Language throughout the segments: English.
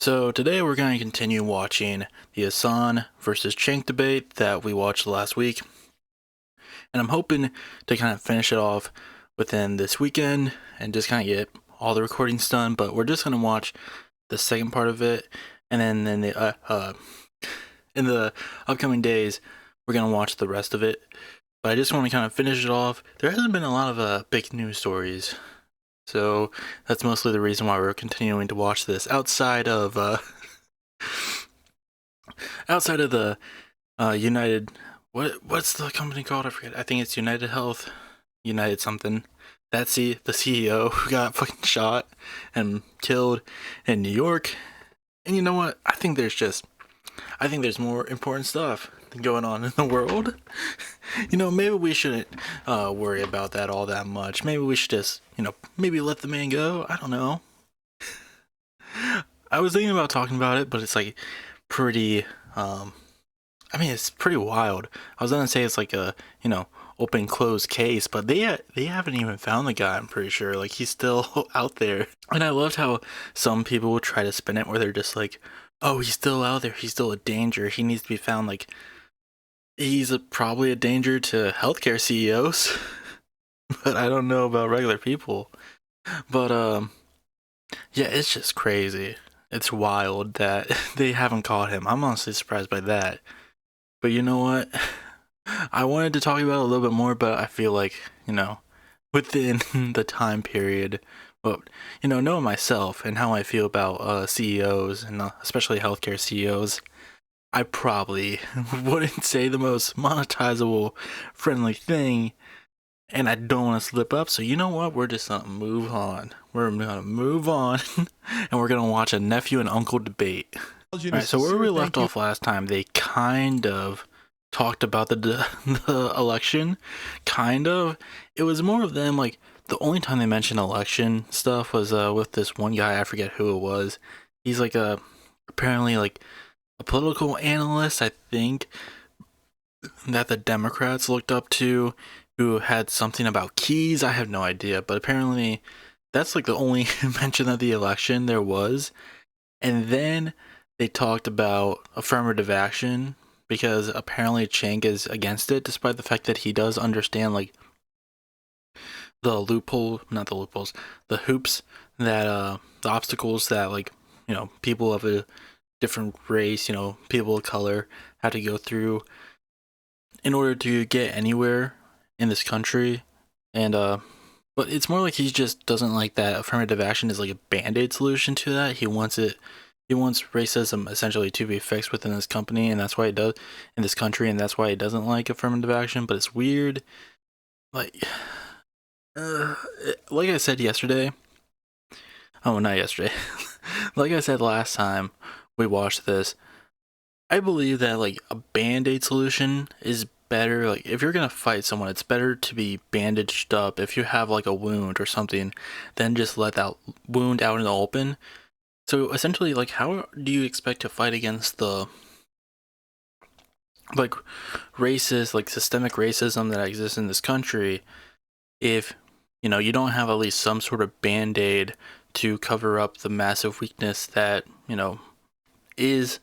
So today we're going to continue watching the Hasan versus Cenk debate that we watched last week. And I'm hoping to kind of finish it off within this weekend and just kind of get all the recordings done. But we're just going to watch the second part of it. And then in the upcoming days, we're going to watch the rest of it. But I just want to kind of finish it off. There hasn't been a lot of big news stories. So that's mostly the reason why we're continuing to watch this outside of the United. What's the company called? I forget. I think it's United Health, United something. That's the CEO who got fucking shot and killed in New York. And you know what? I think there's more important stuff going on in the world. Maybe we shouldn't worry about that all that much. Maybe we should just, maybe let the man go. I don't know. I was thinking about talking about it, but it's like pretty, it's pretty wild. I was gonna say it's like a, open closed case, but they haven't even found the guy. I'm pretty sure, like, he's still out there. And I loved how some people would try to spin it where they're just like, oh, he's still out there, he's still a danger, he needs to be found. Like, he's probably a danger to healthcare CEOs, but I don't know about regular people. But yeah, it's just crazy. It's wild that they haven't caught him. I'm honestly surprised by that. But you know what? I wanted to talk about it a little bit more, but I feel like, within the time period, but, knowing myself and how I feel about CEOs and especially healthcare CEOs, I probably wouldn't say the most monetizable, friendly thing, and I don't want to slip up. So you know what? We're just gonna move on. We're gonna move on, and we're gonna watch a nephew and uncle debate. All right. So where we left off last time, they kind of talked about the election. Kind of. It was more of them, like, the only time they mentioned election stuff was with this one guy. I forget who it was. He's like apparently like a political analyst, I think, that the Democrats looked up to, who had something about keys. I have no idea, but apparently that's like the only mention of the election there was. And then they talked about affirmative action because apparently Cenk is against it, despite the fact that he does understand, like, the hoops that the obstacles that, like, people of a different race, people of color have to go through in order to get anywhere in this country. And but it's more like he just doesn't like that affirmative action is like a band-aid solution to that. He wants racism essentially to be fixed within this company, and that's why he does in this country, and that's why he doesn't like affirmative action. But it's weird, like like I said yesterday. Oh, not yesterday. Like I said last time we watched this, I believe that, like, a band-aid solution is better. Like, if you're gonna fight someone, it's better to be bandaged up if you have, like, a wound or something, than just let that wound out in the open. So essentially, like, how do you expect to fight against the, like, racist, like, systemic racism that exists in this country if you don't have at least some sort of band-aid to cover up the massive weakness that is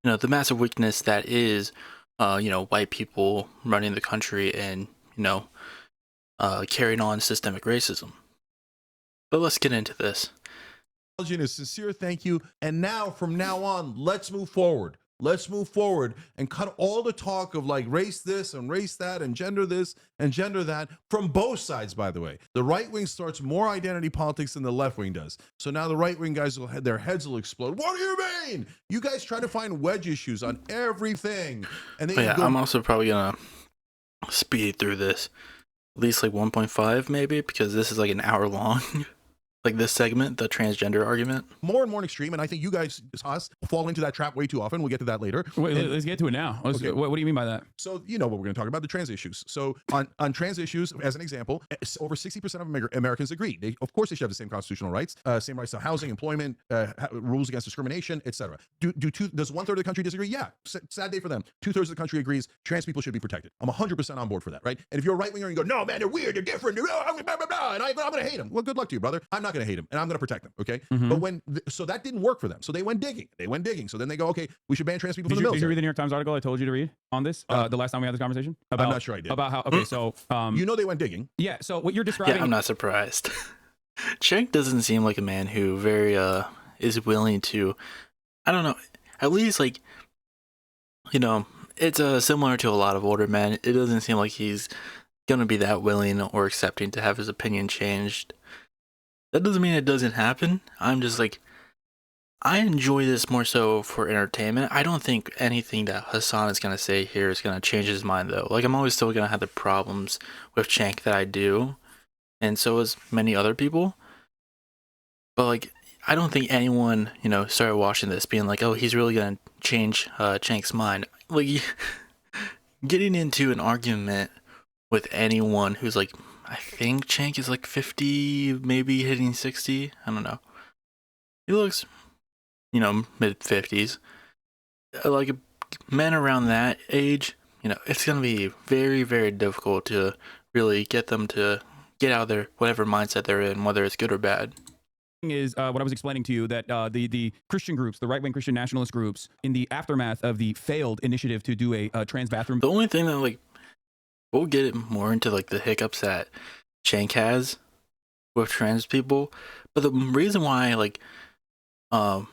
the massive weakness that is white people running the country and carrying on systemic racism. But let's get into this. A sincere thank you. And now, from now on, let's move forward. Let's move forward and cut all the talk of, like, race this and race that and gender this and gender that from both sides, by the way. The right wing starts more identity politics than the left wing does. So now the right wing guys their heads will explode. What do you mean? You guys try to find wedge issues on everything. And then I'm also probably gonna speed through this, at least like 1.5 maybe, because this is like an hour long. Like this segment, the transgender argument. More and more extreme, and I think you guys, us, fall into that trap way too often. We'll get to that later. Wait, let's get to it now. Okay. What do you mean by that? So you know what we're going to talk about, the trans issues. So on trans issues, as an example, over 60% of Americans agree. Of course, they should have the same constitutional rights, same rights to housing, employment, rules against discrimination, etc. Does 1/3 of the country disagree? Yeah, sad day for them. 2/3 of the country agrees trans people should be protected. I'm 100% on board for that, right? And if you're a right winger and you go, no, man, they're weird, they're different, they're blah, blah, blah, and I'm going to hate them. Well, good luck to you, brother. I'm not not going to hate him, and I'm going to protect them. Okay, Mhm. but so that didn't work for them. So they went digging. So then they go, okay, we should ban trans people from the Did you military. read the New York Times article I told you to read on this the last time we had this conversation? I'm not sure I did. About how, okay, so You know they went digging. yeah, so what you're describing. Yeah, I'm not surprised. Cenk doesn't seem like a man who very is willing to, I don't know, at least like, you know, it's similar to a lot of older men. It doesn't seem like he's gonna be that willing or accepting to have his opinion changed. That doesn't mean it doesn't happen. I'm just like, I enjoy this more so for entertainment. I don't think anything that Hasan is gonna say here is gonna change his mind though. Like, I'm always still gonna have the problems with Cenk that I do, and so is many other people. But like, I don't think anyone, you know, started watching this being like, oh, he's really gonna change Cenk's mind. Like, getting into an argument with anyone who's like, I think Cenk is like 50, maybe hitting 60. I don't know. He looks, you know, mid 50s. Like, men around that age, you know, it's gonna be very, very difficult to really get them to get out of their whatever mindset they're in, whether it's good or bad. Is what I was explaining to you, that the Christian groups, the right-wing Christian nationalist groups, in the aftermath of the failed initiative to do a trans bathroom. The only thing that, like, we'll get more into like the hiccups that Cenk has with trans people, but the reason why, like, I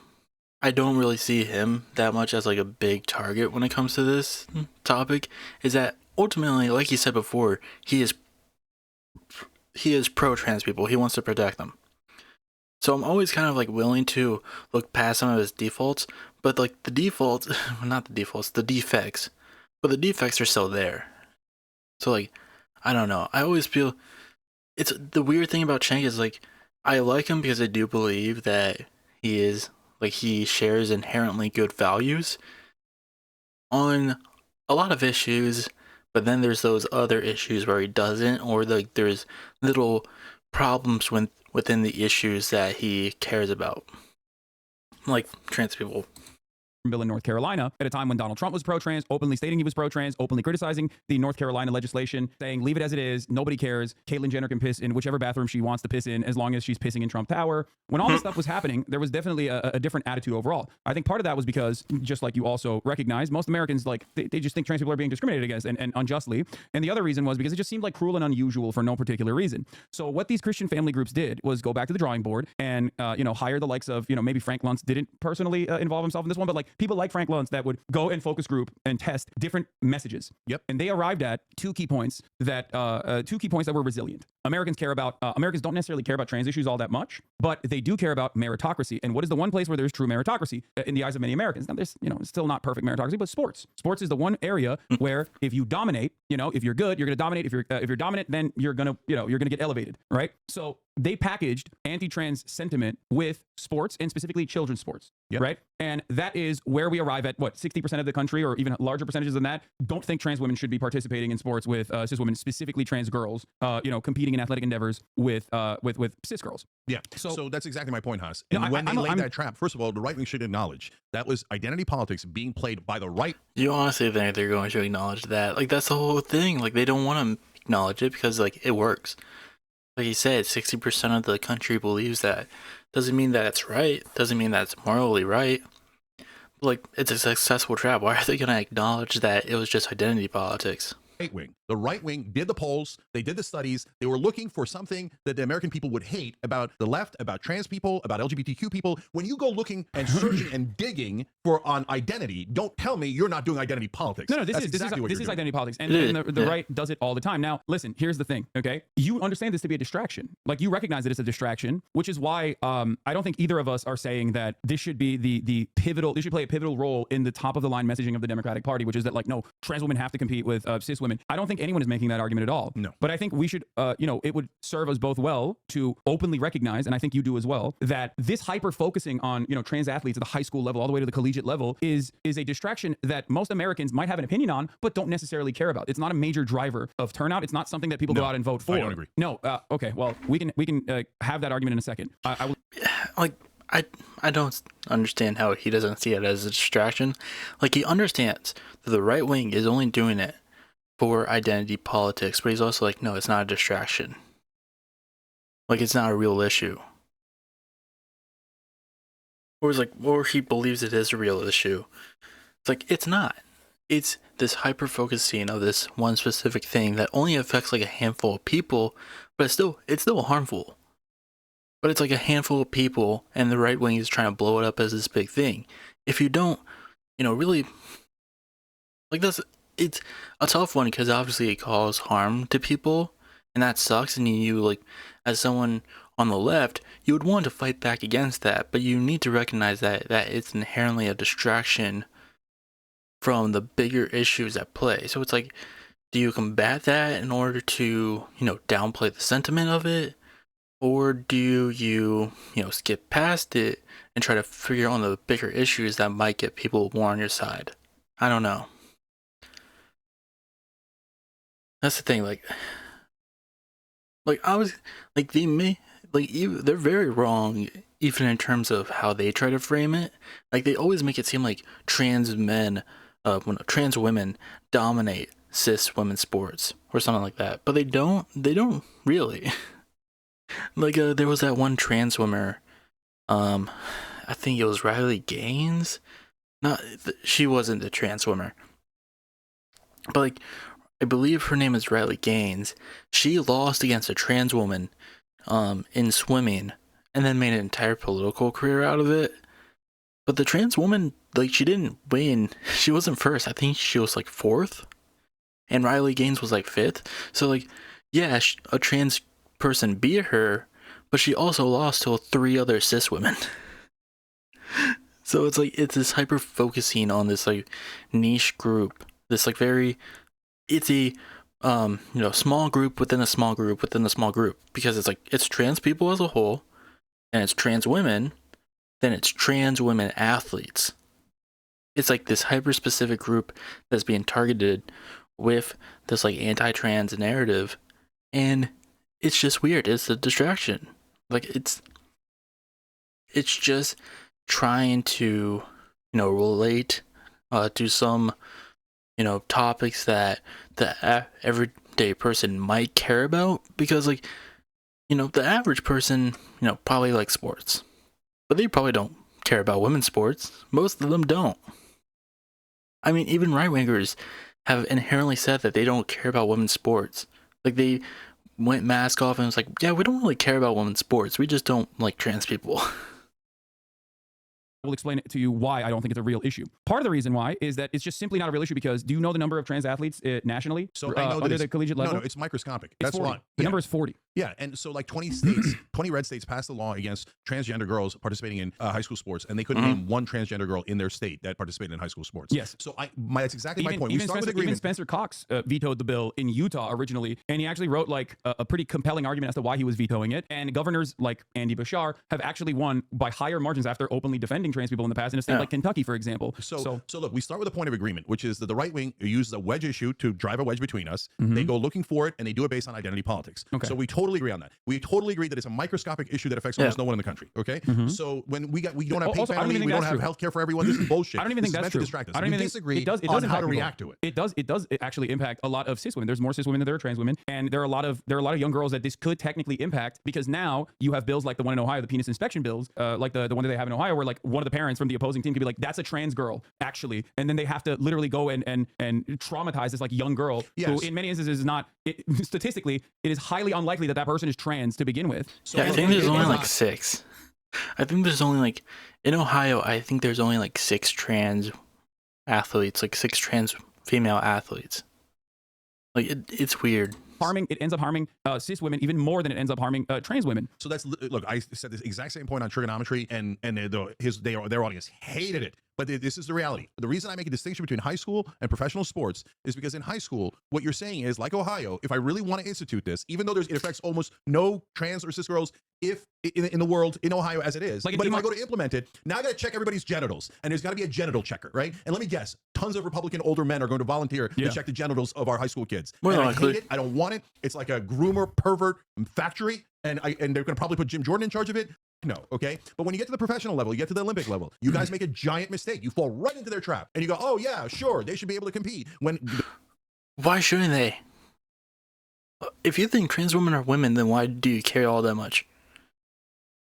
don't really see him that much as like a big target when it comes to this topic is that ultimately, like you said before, he is pro trans people. He wants to protect them. So I'm always kind of like willing to look past some of his defaults, but like the defaults, not the defaults, the defects, but the defects are still there. So like, I don't know. I always feel it's the weird thing about Cenk is like, I like him because I do believe that he is like, he shares inherently good values on a lot of issues, but then there's those other issues where he doesn't, or like there's little problems within the issues that he cares about, like trans people. Bill in North Carolina at a time when Donald Trump was pro-trans, openly stating he was pro-trans, openly criticizing the North Carolina legislation, saying leave it as it is, nobody cares, Caitlyn Jenner can piss in whichever bathroom she wants to piss in as long as she's pissing in Trump Tower. When all this stuff was happening, there was definitely a different attitude overall. I think part of that was because, just like you also recognize, most Americans, like, they just think trans people are being discriminated against, and unjustly. And the other reason was because it just seemed like cruel and unusual for no particular reason. So what these Christian family groups did was go back to the drawing board and hire the likes of, maybe Frank Luntz didn't personally involve himself in this one, but like people like Frank Luntz that would go and focus group and test different messages. Yep. And they arrived at two key points that were resilient. Americans don't necessarily care about trans issues all that much, but they do care about meritocracy. And what is the one place where there's true meritocracy in the eyes of many Americans? Now, there's, it's still not perfect meritocracy, but sports. Sports is the one area where if you dominate, if you're good, you're going to dominate. If you're dominant, then you're going to get elevated, right? So they packaged anti-trans sentiment with sports, and specifically children's sports, right? And that is where we arrive at, what, 60% of the country, or even larger percentages than that, don't think trans women should be participating in sports with cis women, specifically trans girls, competing in athletic endeavors with cis girls. Yeah. So that's exactly my point, Haas. And when they laid that trap, first of all, the right wing should acknowledge that was identity politics being played by the right. You honestly think they're going to acknowledge that? Like, that's the whole thing. Like, they don't want to acknowledge it because, like, it works. Like you said, 60% of the country believes that. Doesn't mean that it's right. Doesn't mean that it's morally right. Like, it's a successful trap. Why are they going to acknowledge that it was just identity politics? Right wing. The right wing did the polls, they did the studies, they were looking for something that the American people would hate about the left, about trans people, about LGBTQ people. When you go looking and searching and digging on identity, don't tell me you're not doing identity politics. No, this is identity politics, and the right does it all the time. Now, listen, here's the thing, okay? You understand this to be a distraction. Like, you recognize that it's a distraction, which is why I don't think either of us are saying that this should be the pivotal. This should play a pivotal role in the top of the line messaging of the Democratic Party, which is that, like, no, trans women have to compete with cis women. I don't think anyone is making that argument at all. No. But I think we should, it would serve us both well to openly recognize, and I think you do as well, that this hyper focusing on, trans athletes at the high school level all the way to the collegiate level is a distraction that most Americans might have an opinion on, but don't necessarily care about. It's not a major driver of turnout. It's not something that people go out and vote for. I don't agree. No. Okay. Well, we can have that argument in a second. I will. Like, I don't understand how he doesn't see it as a distraction. Like, he understands that the right wing is only doing it for identity politics, but he's also like, no, it's not a distraction. Like, it's not a real issue. Or it's like, or he believes it is a real issue. It's like, it's not. It's this hyper focusing of this one specific thing that only affects like a handful of people, but it's still harmful. But it's like a handful of people, and the right wing is trying to blow it up as this big thing. If you don't, really like it's a tough one because obviously it causes harm to people, and that sucks. And you like, as someone on the left, you would want to fight back against that, but you need to recognize that it's inherently a distraction from the bigger issues at play. So it's like, do you combat that in order to, downplay the sentiment of it? Or do you, skip past it and try to figure out the bigger issues that might get people more on your side? I don't know. That's the thing, like I was, like they're very wrong, even in terms of how they try to frame it. Like they always make it seem like trans women dominate cis women's sports or something like that, but they don't really. Like there was that one trans swimmer, I think it was Riley Gaines. Not she wasn't a trans swimmer, but like I believe her name is Riley Gaines. She lost against a trans woman in swimming and then made an entire political career out of it. But the trans woman, like, she didn't win. She wasn't first. I think she was like fourth, and Riley Gaines was like fifth. So like, yeah, a trans person beat her, but she also lost to 3 other cis women. So it's like, it's this hyper focusing on this like niche group, this like very, it's a small group within a small group within a small group, because it's like, it's trans people as a whole, and it's trans women, then it's trans women athletes. It's like this hyper specific group that's being targeted with this like anti-trans narrative, and it's just weird. It's a distraction. Like it's just trying to relate to some topics that the everyday person might care about, because like the average person probably likes sports, but they probably don't care about women's sports. Most of them don't. I mean, even right wingers have inherently said that they don't care about women's sports. Like they went mask off and was like, yeah, we don't really care about women's sports. We just don't like trans people. I will explain to you why I don't think it's a real issue. Part of the reason why is that it's just simply not a real issue because do you know the number of trans athletes nationally? So I know that under the collegiate level? No, it's microscopic. It's That's 40. one. The number is 40. Yeah, and so like 20 states, 20 red states passed a law against transgender girls participating in high school sports, and they couldn't name one transgender girl in their state that participated in high school sports. Yes. So that's exactly my point. We start with agreement. Even Spencer Cox vetoed the bill in Utah originally, and he actually wrote like a pretty compelling argument as to why he was vetoing it. And governors like Andy Bashar have actually won by higher margins after openly defending trans people in the past in a state like Kentucky, for example. So look, we start with a point of agreement, which is that the right wing uses a wedge issue to drive a wedge between us. They go looking for it, and they do it based on identity politics. Okay. So we totally agree on that. We totally agree that it's a microscopic issue that affects almost no one in the country. Okay. So when we don't have paid family, we don't have health care for everyone. This is bullshit. I don't even think that's true. I don't even disagree on how to react to it. It does actually impact a lot of cis women. There's more cis women than there are trans women, and there are a lot of young girls that this could technically impact, because now you have bills like the one in Ohio, the penis inspection bills, like the one that they have in Ohio, where like one of the parents from the opposing team could be like, that's a trans girl actually, and then they have to literally go and traumatize this like young girl who in many instances is not. Statistically, it is highly unlikely that person is trans to begin with. So yeah, I think there's only like 6. I think there's only like in Ohio. I think there's only like 6 trans athletes, like 6 trans female athletes. Like it's weird. It ends up harming cis women even more than it ends up harming trans women. So that's, look, I said this exact same point on trigonometry, and their audience hated it. But this is the reality. The reason I make a distinction between high school and professional sports is because in high school, what you're saying is, like Ohio, if I really want to institute this, even though it affects almost no trans or cis girls if in the world, in Ohio as it is, like, but if I go to implement it, now I got to check everybody's genitals, and there's got to be a genital checker, right? And let me guess, tons of Republican older men are going to volunteer to check the genitals of our high school kids. Well, and I hate it. I don't want it. It's like a groomer pervert factory, and they're going to probably put Jim Jordan in charge of it. No, okay? But when you get to the professional level, you get to the Olympic level, you guys make a giant mistake. You fall right into their trap. And you go, oh, yeah, sure, they should be able to compete. Why shouldn't they? If you think trans women are women, then why do you care all that much?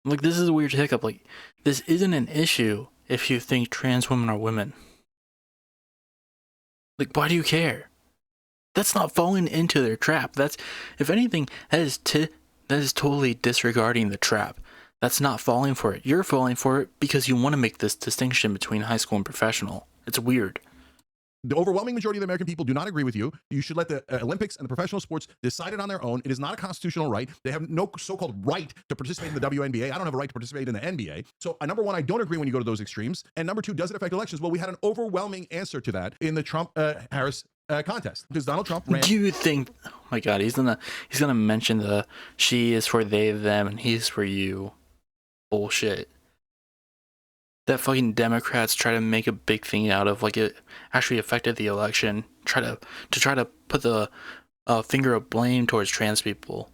Like, this is a weird hiccup. Like, this isn't an issue if you think trans women are women. Like, why do you care? That's not falling into their trap. That's, if anything, that is totally disregarding the trap. That's not falling for it. You're falling for it because you want to make this distinction between high school and professional. It's weird. The overwhelming majority of the American people do not agree with you. You should let the Olympics and the professional sports decide it on their own. It is not a constitutional right. They have no so-called right to participate in the WNBA. I don't have a right to participate in the NBA. So number one, I don't agree when you go to those extremes. And number two, does it affect elections? Well, we had an overwhelming answer to that in the Trump-Harris contest, because Donald Trump ran. Do you think? Oh my God, he's gonna mention the she is for they them and he's for you bullshit that fucking Democrats try to make a big thing out of, like it actually affected the election. Try to put the finger of blame towards trans people.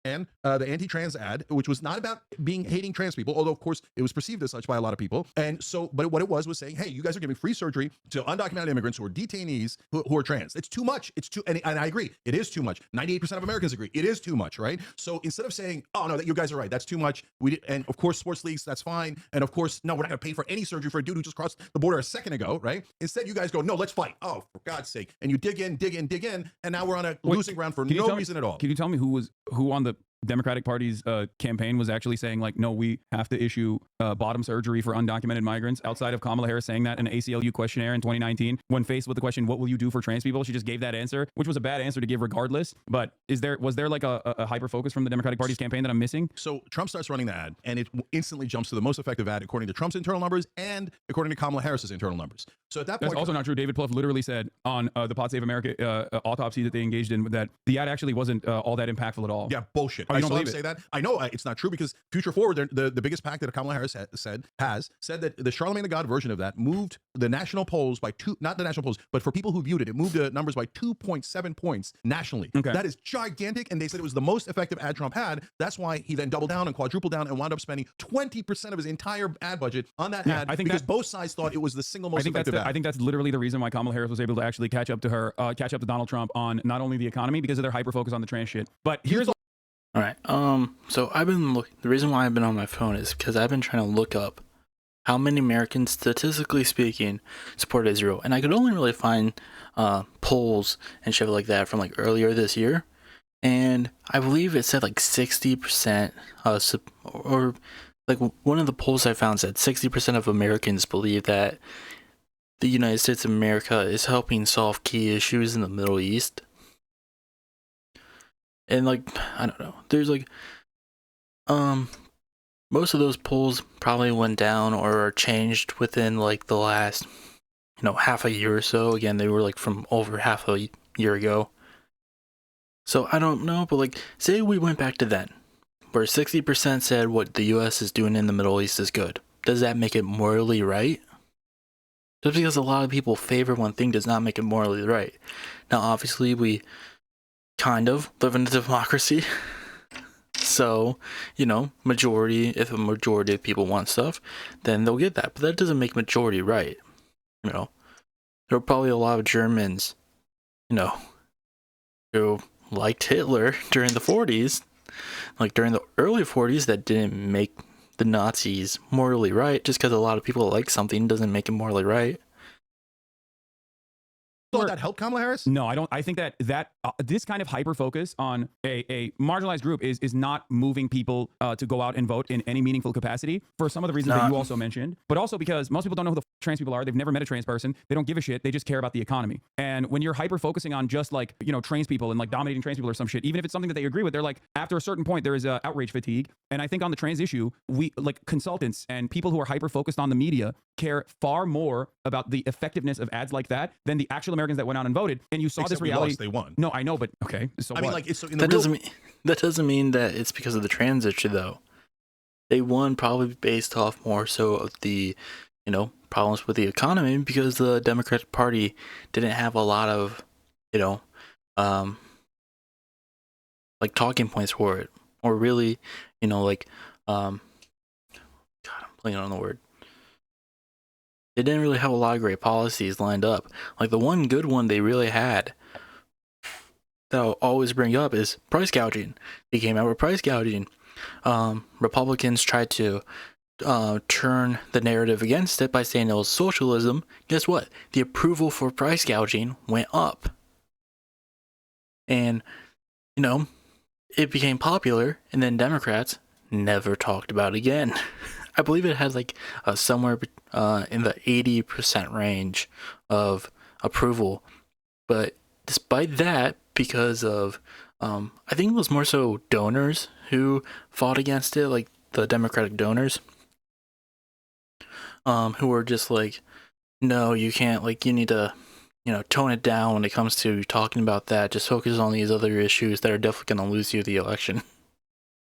And the anti-trans ad, which was not about hating trans people, although of course it was perceived as such by a lot of people. And so, but what it was saying, hey, you guys are giving free surgery to undocumented immigrants who are detainees who are trans. It's too much. It's too, and I agree, it is too much. 98% of Americans agree it is too much, right? So instead of saying, oh no, that you guys are right, that's too much. And of course, sports leagues, that's fine. And of course, no, we're not gonna pay for any surgery for a dude who just crossed the border a second ago, right? Instead, you guys go, no, let's fight. Oh, for God's sake! And you dig in, and now we're on a losing ground for no reason at all. Can you tell me who on the Democratic Party's campaign was actually saying, like, no, we have to issue bottom surgery for undocumented migrants, outside of Kamala Harris saying that in an ACLU questionnaire in 2019? When faced with the question, what will you do for trans people, she just gave that answer, which was a bad answer to give regardless. But was there like a hyper focus from the Democratic Party's campaign that I'm missing? So Trump starts running the ad, and it instantly jumps to the most effective ad according to Trump's internal numbers and according to Kamala Harris's internal numbers. So at that point, that's also not true. David Plouffe literally said on the Pod Save America autopsy that they engaged in that the ad actually wasn't all that impactful at all. Yeah, bullshit. Oh, I you don't saw him believe say it? that. I know it's not true, because Future Forward, the biggest PAC that Kamala Harris said that the Charlemagne the God version of that moved the national polls by not the national polls, but for people who viewed it, it moved the numbers by 2.7 points nationally. Okay. That is gigantic, and they said it was the most effective ad Trump had. That's why he then doubled down and quadrupled down and wound up spending 20% of his entire ad budget on that ad, because both sides thought it was the single most effective ad. I think that's literally the reason why Kamala Harris was able to actually catch up to Donald Trump on not only the economy, because of their hyper focus on the trans shit. But here's All right. So the reason why I've been on my phone is because I've been trying to look up how many Americans, statistically speaking, support Israel, and I could only really find polls and shit like that from like earlier this year, and I believe it said like 60%, or like one of the polls I found said 60% of Americans believe that the United States of America is helping solve key issues in the Middle East. And like, I don't know, there's like, most of those polls probably went down or are changed within like the last, half a year or so. Again, they were like from over half a year ago. So I don't know, but like, say we went back to then, where 60% said what the US is doing in the Middle East is good. Does that make it morally right? Just because a lot of people favor one thing does not make it morally right. Now, obviously, we kind of live in a democracy. So, if a majority of people want stuff, then they'll get that. But that doesn't make majority right. There were probably a lot of Germans, who liked Hitler during the 40s, like during the early 40s, that didn't make the Nazis morally right. Just because a lot of people like something doesn't make it morally right. Thought that helped Kamala Harris? No, I don't. I think that this kind of hyper focus on a marginalized group is not moving people to go out and vote in any meaningful capacity, for some of the reasons that you also mentioned, but also because most people don't know who the trans people are. They've never met a trans person. They don't give a shit. They just care about the economy. And when you're hyper focusing on just like, trans people and like dominating trans people or some shit, even if it's something that they agree with, they're like, after a certain point, there is outrage fatigue. And I think on the trans issue, we like consultants and people who are hyper focused on the media care far more about the effectiveness of ads like that than the actual Americans that went out and voted. And you saw Except this reality. they won. No, I know, but okay. So I mean, what? like, it's so that doesn't mean that it's because of the trans issue, though. They won probably based off more so of the, problems with the economy, because the Democratic Party didn't have a lot of, like talking points for it, or really, God, I'm playing on the word. They didn't really have a lot of great policies lined up. Like the one good one they really had that I'll always bring up is price gouging. They came out with price gouging. Republicans tried to turn the narrative against it by saying it was socialism. Guess what? The approval for price gouging went up. And, you know, it became popular, and then Democrats never talked about it again. I believe it had like somewhere in the 80% range of approval. But despite that, because of, I think it was more so donors who fought against it, like the Democratic donors, who were just like, no, you can't, like, you need to, you know, tone it down when it comes to talking about that. Just focus on these other issues that are definitely going to lose you the election.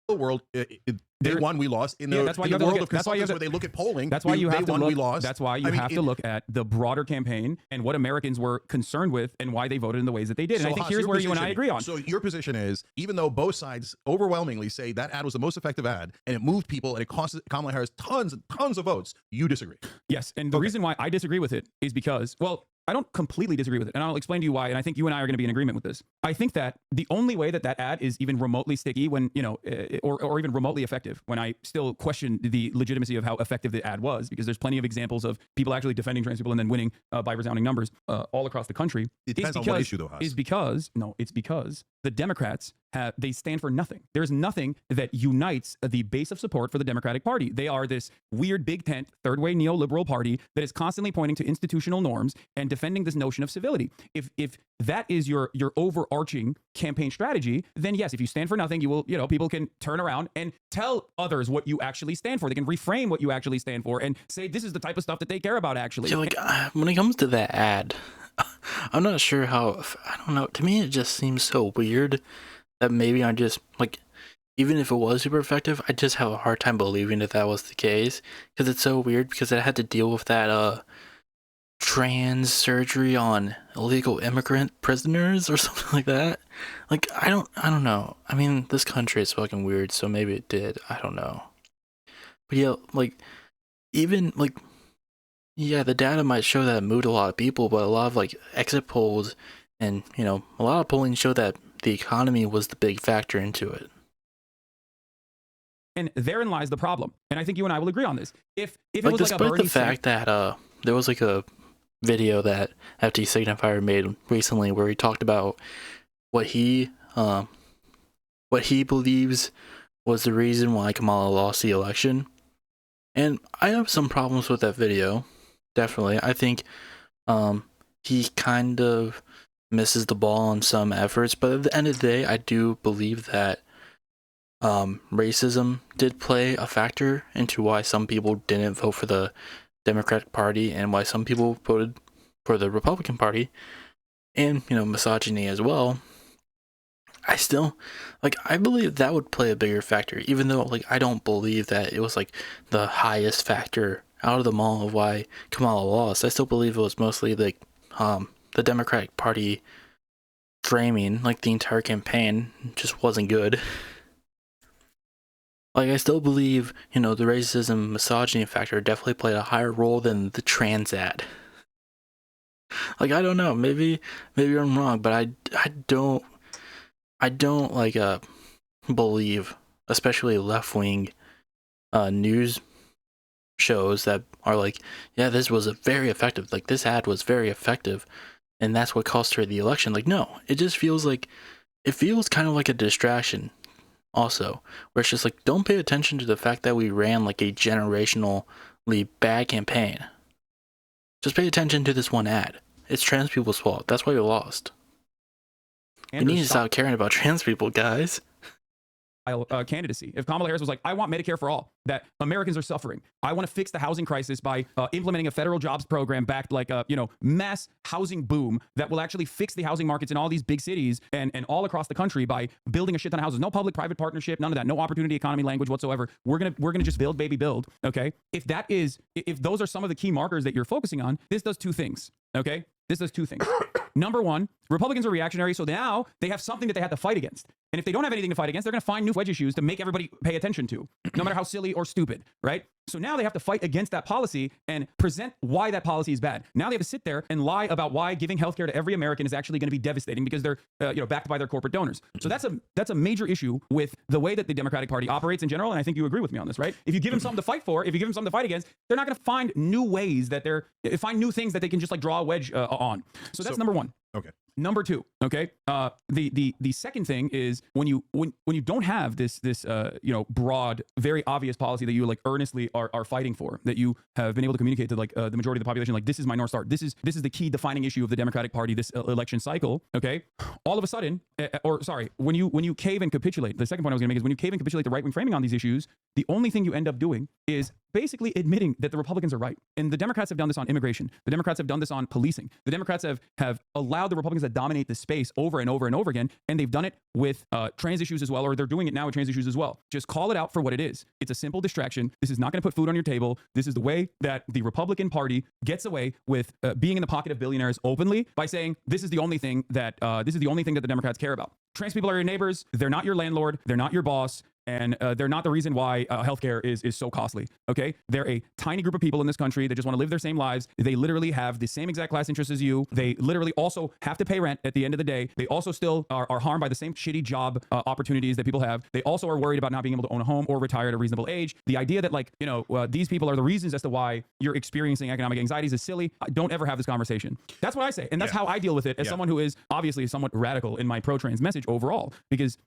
The world, they won, we lost. In the, that's why in you the have to world look of at, that's why you have consultants to, where they look at polling, that's why you have they to won, look, we lost. That's why you have to look at the broader campaign and what Americans were concerned with and why they voted in the ways that they did. And I think Haas, here's where you and I position- agree on. So your position is, even though both sides overwhelmingly say that ad was the most effective ad and it moved people and it cost Kamala Harris tons and tons of votes, you disagree? Yes, and the Okay. reason why I disagree with it is because, well, I don't completely disagree with it, and I'll explain to you why, and I think you and I are going to be in agreement with this. I think that the only way that that ad is even remotely sticky when, you know, or even remotely effective, when I still question the legitimacy of how effective the ad was, because there's plenty of examples of people actually defending trans people and then winning by resounding numbers all across the country. It depends on what issue, though, Haas. It's because the Democrats they stand for nothing. There's nothing that unites the base of support for the Democratic Party. They are this weird big tent, third way neoliberal party that is constantly pointing to institutional norms and defending this notion of civility. If that is your overarching campaign strategy, then yes, if you stand for nothing, you will, you know, people can turn around and tell others what you actually stand for. They can reframe what you actually stand for and say this is the type of stuff that they care about actually. Yeah, like when it comes to that ad, I'm not sure how. I don't know. To me, it just seems so weird that maybe I'm just like, even if it was super effective, I just have a hard time believing that was the case, because it's so weird, because it had to deal with that trans surgery on illegal immigrant prisoners or something like that. Like, I don't know. I mean, this country is fucking weird, so maybe it did. I don't know. But yeah, like, even like, yeah, the data might show that it moved a lot of people, but a lot of like exit polls and, you know, a lot of polling show that the economy was the big factor into it. And therein lies the problem. And I think you and I will agree on this. If it Like, was like a despite Bernie the fact that there was like a video that FT Signifier made recently where he talked about what he believes was the reason why Kamala lost the election. And I have some problems with that video. Definitely. I think he kind of misses the ball on some efforts, but at the end of the day, I do believe that racism did play a factor into why some people didn't vote for the Democratic Party and why some people voted for the Republican Party, and, you know, misogyny as well. I still, like, I believe that would play a bigger factor, even though, like, I don't believe that it was like the highest factor out of them all of why Kamala lost. I still believe it was mostly like the Democratic Party framing, like the entire campaign just wasn't good. Like, I still believe, you know, the racism, misogyny factor definitely played a higher role than the trans ad. Like, I don't know, maybe I'm wrong, but I don't like believe, especially left-wing news shows that are like, yeah, this was very effective, like this ad was very effective and that's what cost her the election. Like, no, it just feels kind of like a distraction also, where it's just like, don't pay attention to the fact that we ran like a generationally bad campaign. Just pay attention to this one ad. It's trans people's fault. That's why we lost. We need to stop caring about trans people, guys. Candidacy. If Kamala Harris was like, I want Medicare for all, that Americans are suffering. I want to fix the housing crisis by implementing a federal jobs program backed like a, you know, mass housing boom that will actually fix the housing markets in all these big cities and all across the country by building a shit ton of houses. No public-private partnership, none of that. No opportunity economy language whatsoever. We're gonna just build, baby, build. Okay. If those are some of the key markers that you're focusing on, this does two things. Okay. This does two things. Number one, Republicans are reactionary, so now they have something that they have to fight against. And if they don't have anything to fight against, they're going to find new wedge issues to make everybody pay attention to, no matter how silly or stupid, right? So now they have to fight against that policy and present why that policy is bad. Now they have to sit there and lie about why giving healthcare to every American is actually going to be devastating because they're backed by their corporate donors. So that's a major issue with the way that the Democratic Party operates in general, and I think you agree with me on this, right? If you give them something to fight for, if you give them something to fight against, they're not going to find new ways that find new things that they can just like draw a wedge on. So that's number one. Okay. Number two, okay. The second thing is when you don't have this broad, very obvious policy that you like earnestly are fighting for, that you have been able to communicate to like the majority of the population, like this is my North Star, this is the key defining issue of the Democratic Party this election cycle. Okay, all of a sudden, when you cave and capitulate, the second point I was going to make is when you cave and capitulate the right wing framing on these issues, the only thing you end up doing is basically admitting that the Republicans are right. And the Democrats have done this on immigration. The Democrats have done this on policing. The Democrats have allowed the Republicans to dominate the space over and over and over again. And they've done it with trans issues as well, or they're doing it now with trans issues as well. Just call it out for what it is. It's a simple distraction. This is not going to put food on your table. This is the way that the Republican Party gets away with being in the pocket of billionaires openly by saying this is the only thing that the Democrats care about. Trans people are your neighbors. They're not your landlord. They're not your boss. And they're not the reason why healthcare is so costly, okay? They're a tiny group of people in this country that just want to live their same lives. They literally have the same exact class interests as you. They literally also have to pay rent at the end of the day. They also still are harmed by the same shitty job opportunities that people have. They also are worried about not being able to own a home or retire at a reasonable age. The idea that these people are the reasons as to why you're experiencing economic anxieties is silly. Don't ever have this conversation. That's what I say. And that's how I deal with it as someone who is obviously somewhat radical in my pro-trans message overall, because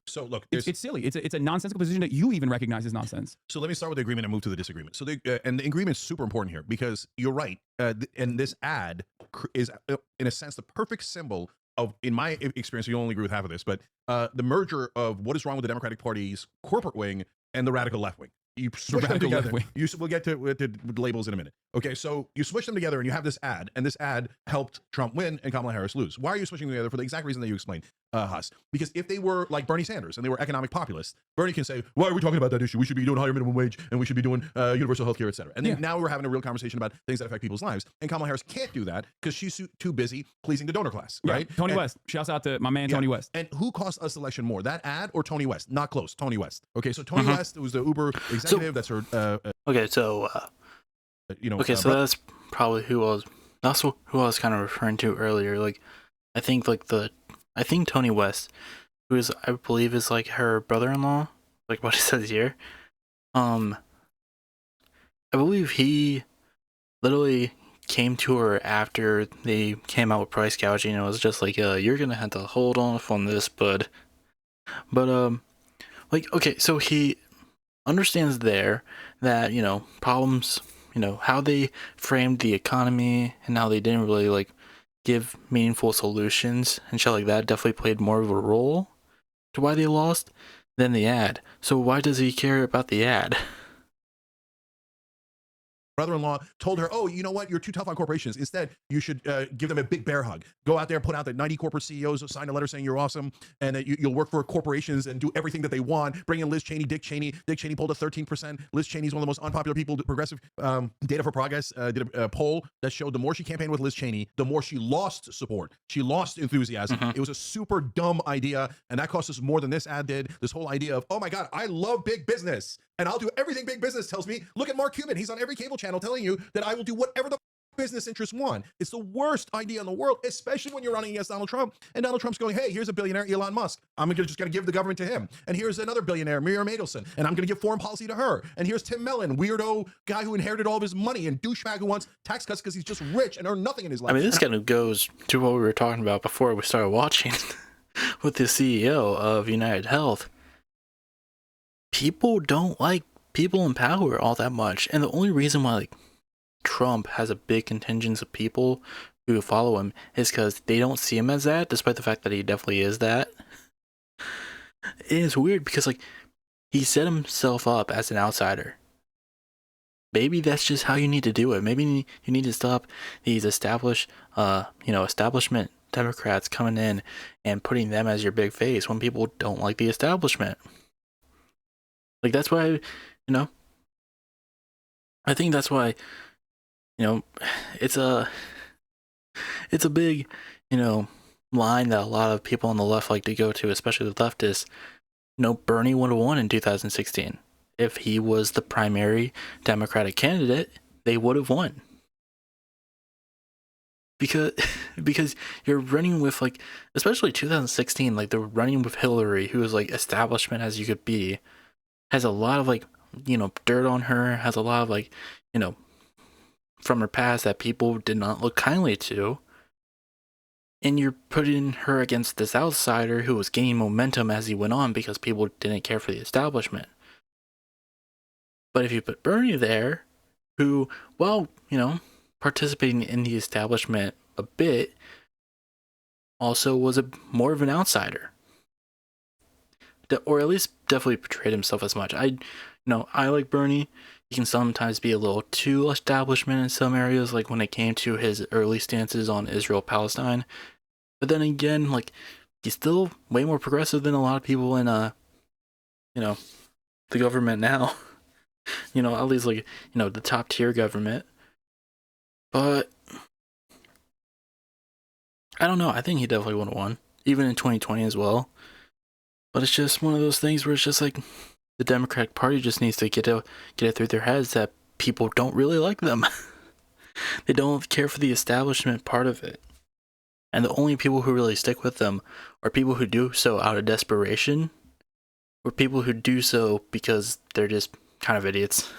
it's silly. It's a nonsensical position that you even recognize as nonsense. So let me start with the agreement and move to the disagreement. So the agreement is super important here because you're right. And this ad is, in a sense, the perfect symbol of, in my experience, you only agree with half of this, but the merger of what is wrong with the Democratic Party's corporate wing and the radical left wing. You switch them together. We'll get to the labels in a minute. Okay, so you switch them together and you have this ad, and this ad helped Trump win and Kamala Harris lose. Why are you switching them together? For the exact reason that you explained, Haas. Because if they were like Bernie Sanders and they were economic populists, Bernie can say, why are we talking about that issue? We should be doing higher minimum wage and we should be doing universal health care, et cetera. And then now we're having a real conversation about things that affect people's lives. And Kamala Harris can't do that because she's too busy pleasing the donor class, right? Tony West. Shouts out to my man, Tony West. And who cost us the election more, that ad or Tony West? Not close, Tony West. Okay, so Tony West was the Uber executive. That's her. So that's probably who I was kind of referring to earlier. Like, I think Tony West, who is, I believe, is like her brother-in-law, like what it says here. I believe he literally came to her after they came out with price gouging and it was just like, you're gonna have to hold off on this, bud. But okay, so he understands there that, problems, how they framed the economy and how they didn't really like give meaningful solutions and shit like that definitely played more of a role to why they lost than the ad. So why does he care about the ad? Brother-in-law told her, oh, you know what? You're too tough on corporations. Instead, you should give them a big bear hug. Go out there and put out that 90 corporate CEOs sign a letter saying you're awesome and that you'll work for corporations and do everything that they want. Bring in Liz Cheney, Dick Cheney. Dick Cheney pulled a 13%. Liz Cheney is one of the most unpopular people. Progressive Data for Progress did a poll that showed the more she campaigned with Liz Cheney, the more she lost support. She lost enthusiasm. It was a super dumb idea, and that cost us more than this ad did. This whole idea of, oh my God, I love big business. And I'll do everything big business tells me. Look at Mark Cuban. He's on every cable channel telling you that I will do whatever the business interests want. It's the worst idea in the world, especially when you're running against Donald Trump. And Donald Trump's going, hey, here's a billionaire, Elon Musk. I'm just going to give the government to him. And here's another billionaire, Miriam Adelson. And I'm going to give foreign policy to her. And here's Tim Mellon, weirdo guy who inherited all of his money and douchebag who wants tax cuts because he's just rich and earned nothing in his life. I mean, this kind of goes to what we were talking about before we started watching with the CEO of United Health. People don't like people in power all that much, and the only reason why Trump has a big contingent of people who follow him is because they don't see him as that, despite the fact that he definitely is that. It is weird because he set himself up as an outsider. Maybe that's just how you need to do it. Maybe you need to stop these establishment Democrats coming in and putting them as your big face when people don't like the establishment. That's why, I think that's why, it's a big, line that a lot of people on the left like to go to, especially the leftists. No, Bernie would have won in 2016. If he was the primary Democratic candidate, they would have won. Because because you're running with, like, especially 2016, like, they're running with Hillary, who is like establishment as you could be, has a lot of, like, dirt on her, has a lot of, like, from her past that people did not look kindly to. And you're putting her against this outsider who was gaining momentum as he went on because people didn't care for the establishment. But if you put Bernie there, who, well, participating in the establishment a bit, also was more of an outsider. Or at least definitely portrayed himself as much. I like Bernie. He can sometimes be a little too establishment in some areas, like when it came to his early stances on Israel-Palestine. But then again, like, he's still way more progressive than a lot of people in, the government now. At least, like, the top tier government. But I don't know. I think he definitely would have won, even in 2020 as well. But it's just one of those things where it's just like the Democratic Party just needs to get it through their heads that people don't really like them. They don't care for the establishment part of it. And the only people who really stick with them are people who do so out of desperation, or people who do so because they're just kind of idiots.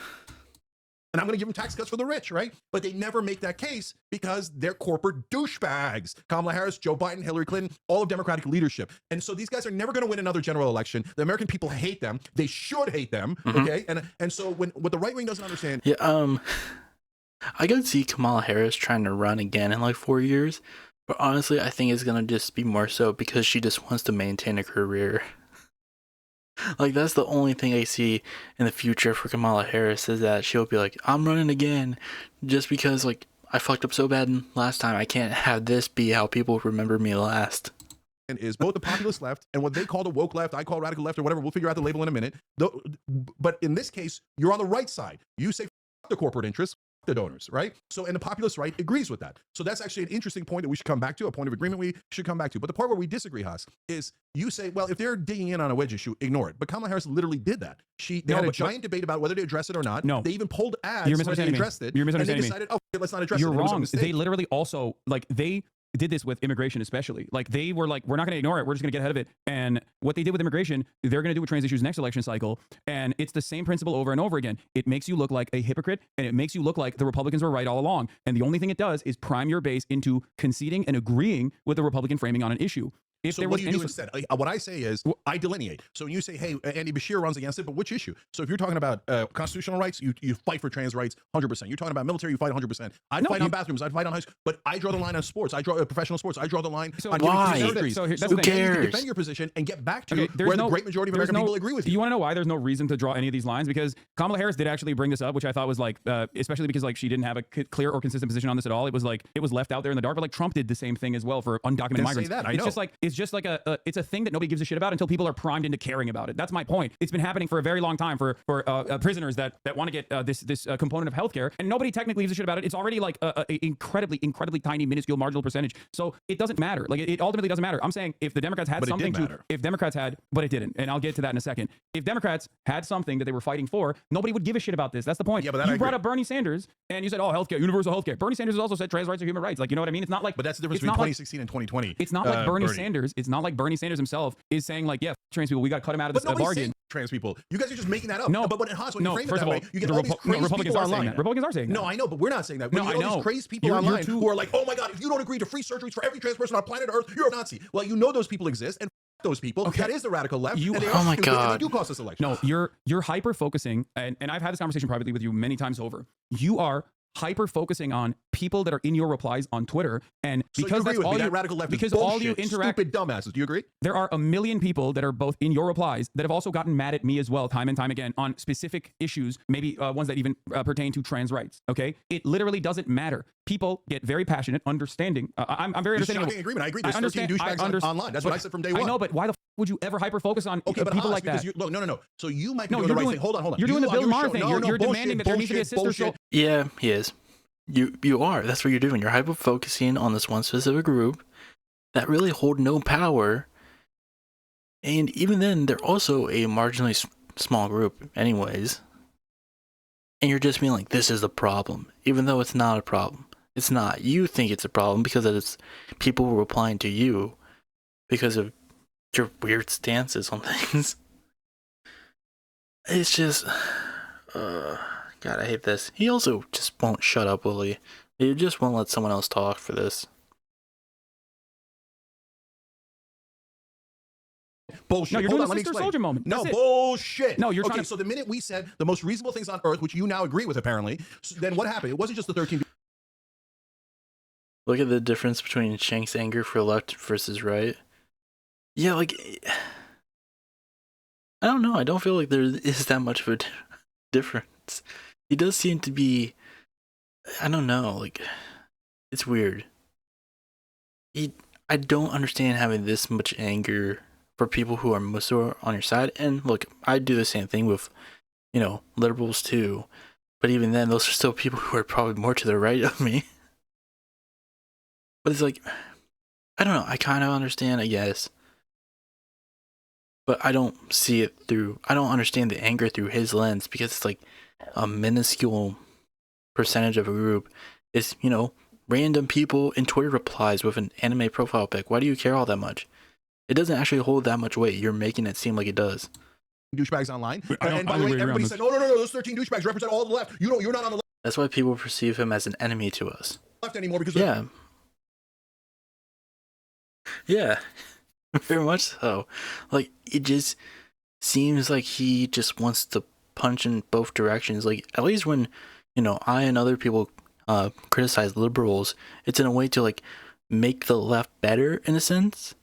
And I'm going to give them tax cuts for the rich, right? But they never make that case because they're corporate douchebags. Kamala Harris, Joe Biden, Hillary Clinton, all of Democratic leadership. And so these guys are never going to win another general election. The American people hate them. They should hate them, okay? And so what the right wing doesn't understand... Yeah, I could see Kamala Harris trying to run again in like 4 years, but honestly, I think it's going to just be more so because she just wants to maintain a career. Like, that's the only thing I see in the future for Kamala Harris, is that she'll be like, I'm running again just because, like, I fucked up so bad last time. I can't have this be how people remember me last. And is both the populist left and what they call the woke left, I call radical left, or whatever. We'll figure out the label in a minute. But in this case, you're on the right side. You say the corporate interests, the donors, right? So, and the populist right agrees with that. So that's actually an interesting point that we should come back to, a point of agreement we should come back to. But the part where we disagree, Haas, is you say, well, if they're digging in on a wedge issue, ignore it. But Kamala Harris literally did that. They had a giant debate about whether to address it or not. No. They even pulled ads when they addressed it. You're misunderstanding and they decided, oh, let's not address You're it. wrong. They literally also, like, they did this with immigration, especially. Like, they were like, we're not going to ignore it. We're just going to get ahead of it. And what they did with immigration, they're going to do with trans issues next election cycle. And it's the same principle over and over again. It makes you look like a hypocrite, and it makes you look like the Republicans were right all along. And the only thing it does is prime your base into conceding and agreeing with the Republican framing on an issue. If so what do you do instead? What I say is, I delineate. So when you say, hey, Andy Bashir runs against it, but which issue? So if you're talking about constitutional rights, you fight for trans rights 100%. You're talking about military, you fight 100%. I'd fight on bathrooms, I'd fight on high school, but I draw the line on sports. I draw professional sports. I draw the line on why? Who cares? Defend your position and get back to where the great majority of American people agree with you. You want to know why there's no reason to draw any of these lines? Because Kamala Harris did actually bring this up, which I thought was like, especially because like she didn't have a clear or consistent position on this at all. It was like, it was left out there in the dark, but like Trump did the same thing as well for undocumented migrants. It's just like it's a thing that nobody gives a shit about until people are primed into caring about it. That's my point. It's been happening for a very long time for prisoners that want to get this component of healthcare, and nobody technically gives a shit about it. It's already like a incredibly tiny, minuscule, marginal percentage. So it doesn't matter. Like it ultimately doesn't matter. I'm saying if the Democrats had something to, if Democrats had, but it didn't, and I'll get to that in a second. If Democrats had something that they were fighting for, nobody would give a shit about this. That's the point. Yeah, but you brought up Bernie Sanders, and you said, oh, healthcare, universal healthcare. Bernie Sanders has also said trans rights are human rights. Like, you know what I mean? It's not like, but that's the difference between 2016 and 2020. It's not like Bernie Sanders. It's not like Bernie Sanders himself is saying like, yeah, trans people, we got to cut them out of this bargain. Trans people, you guys are just making that up. No, but when you frame it that way, you get the all these crazy Republicans people are online. saying that. Republicans are saying that. No, I know, but we're not saying that. No, you get all these crazy people online who are like, oh my God, if you don't agree to free surgeries for every trans person on planet Earth, you're a Nazi. Well, you know those people exist, and those people. Okay. That is the radical left. Oh my God. And they do cost us elections. No, you're hyper focusing, and I've had this conversation privately with you many times over. You are hyper focusing on people that are in your replies on Twitter, and because that's all you radical left because bullshit, all you interact, stupid dumbasses. Do you agree? There are a million people that are both in your replies that have also gotten mad at me as well, time and time again, on specific issues, maybe ones that even pertain to trans rights. Okay, it literally doesn't matter. People get very passionate, understanding. I'm very understanding. Shocking agreement. I agree. There's 13 douchebags online. That's what I said from day one. I know, but why the would you ever hyper focus on people like that? Look, no. So you might be doing the right thing. Hold on. You're doing the Bill Maher thing. You're demanding that there needs to be a sister show. Yeah, he is. You are. That's what you're doing. You're hyper focusing on this one specific group, that really hold no power. And even then, they're also a marginally small group, anyways. And you're just being like, this is a problem, even though it's not a problem. It's not. You think it's a problem because it's people replying to you because of your weird stances on things. It's just, God, I hate this. He also just won't shut up, will he? He just won't let someone else talk for this. Bullshit. No, you're Hold doing on, a let me Sister explain. Soldier moment. No, That's it. bullshit. No, you're okay, trying to. So the minute we said the most reasonable things on earth, which you now agree with apparently, then what happened? It wasn't just the 13. Look at the difference between Shank's anger for left versus right. Yeah, like, I don't know. I don't feel like there is that much of a difference. He does seem to be, I don't know, like, it's weird. I don't understand having this much anger for people who are mostly on your side. And look, I do the same thing with, liberals too. But even then, those are still people who are probably more to the right of me. But it's like, I don't know. I kind of understand, I guess. But I don't I don't understand the anger through his lens because it's like a minuscule percentage of a group is, random people in Twitter replies with an anime profile pic. Why do you care all that much? It doesn't actually hold that much weight. You're making it seem like it does. Douchebags online. And by the way, everybody said, no, those 13 douchebags represent all the left. You're not on the That's why people perceive him as an enemy to us. left anymore because Yeah. Yeah. Very much so. Like, it just seems like he just wants to punch in both directions. Like, at least when, I and other people criticize liberals, it's in a way to, like, make the left better, in a sense.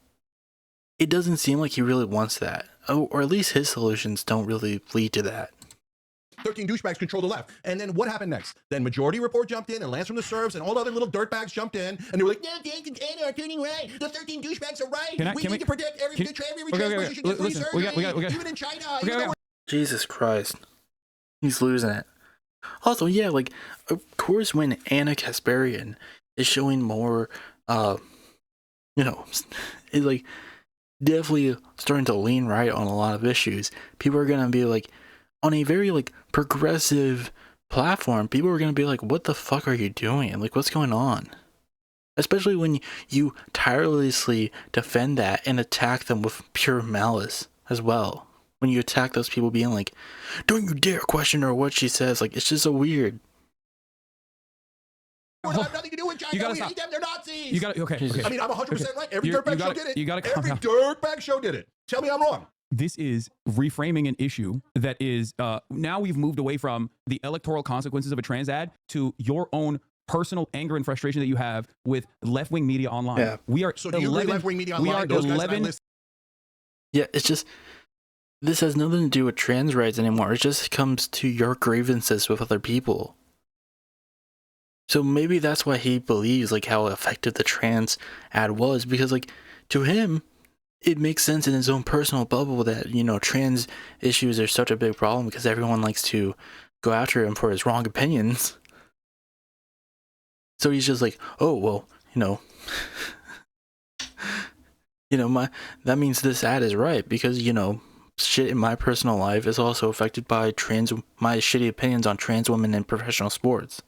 It doesn't seem like he really wants that. Or at least his solutions don't really lead to that. 13 douchebags control the left. And then what happened next? Then Majority Report jumped in, and Lance from the Serves, and all the other little dirtbags jumped in, and they were like, no, Cenk and Anna are turning right. The 13 douchebags are right. We need to protect every transposition gets free surgery, even in China. Jesus Christ. He's losing it. Also, yeah, like, of course when Anna Kasparian is showing more, it's like, definitely starting to lean right on a lot of issues, people are gonna be like, on a very, like, progressive platform, people are gonna be like, what the fuck are you doing? Like, what's going on? Especially when you tirelessly defend that and attack them with pure malice as well. When you attack those people being like, don't you dare question her what she says. Like, it's just so weird. We have nothing to do with China. We hate them. They're Nazis. Okay. I mean, I'm 100% right. Every dirtbag show did it. Every down. dirtbag show did it. Tell me I'm wrong. This is reframing an issue that is now we've moved away from the electoral consequences of a trans ad to your own personal anger and frustration that you have with left-wing media online. Yeah. We are so do you agree left-wing media online? We are those 11. Guys Yeah, it's just, this has nothing to do with trans rights anymore. It just comes to your grievances with other people. So maybe that's why he believes, like, how effective the trans ad was, because, like, to him, it makes sense in his own personal bubble that, trans issues are such a big problem because everyone likes to go after him for his wrong opinions. So he's just like, oh, well, that means this ad is right because, shit in my personal life is also affected by my shitty opinions on trans women in professional sports.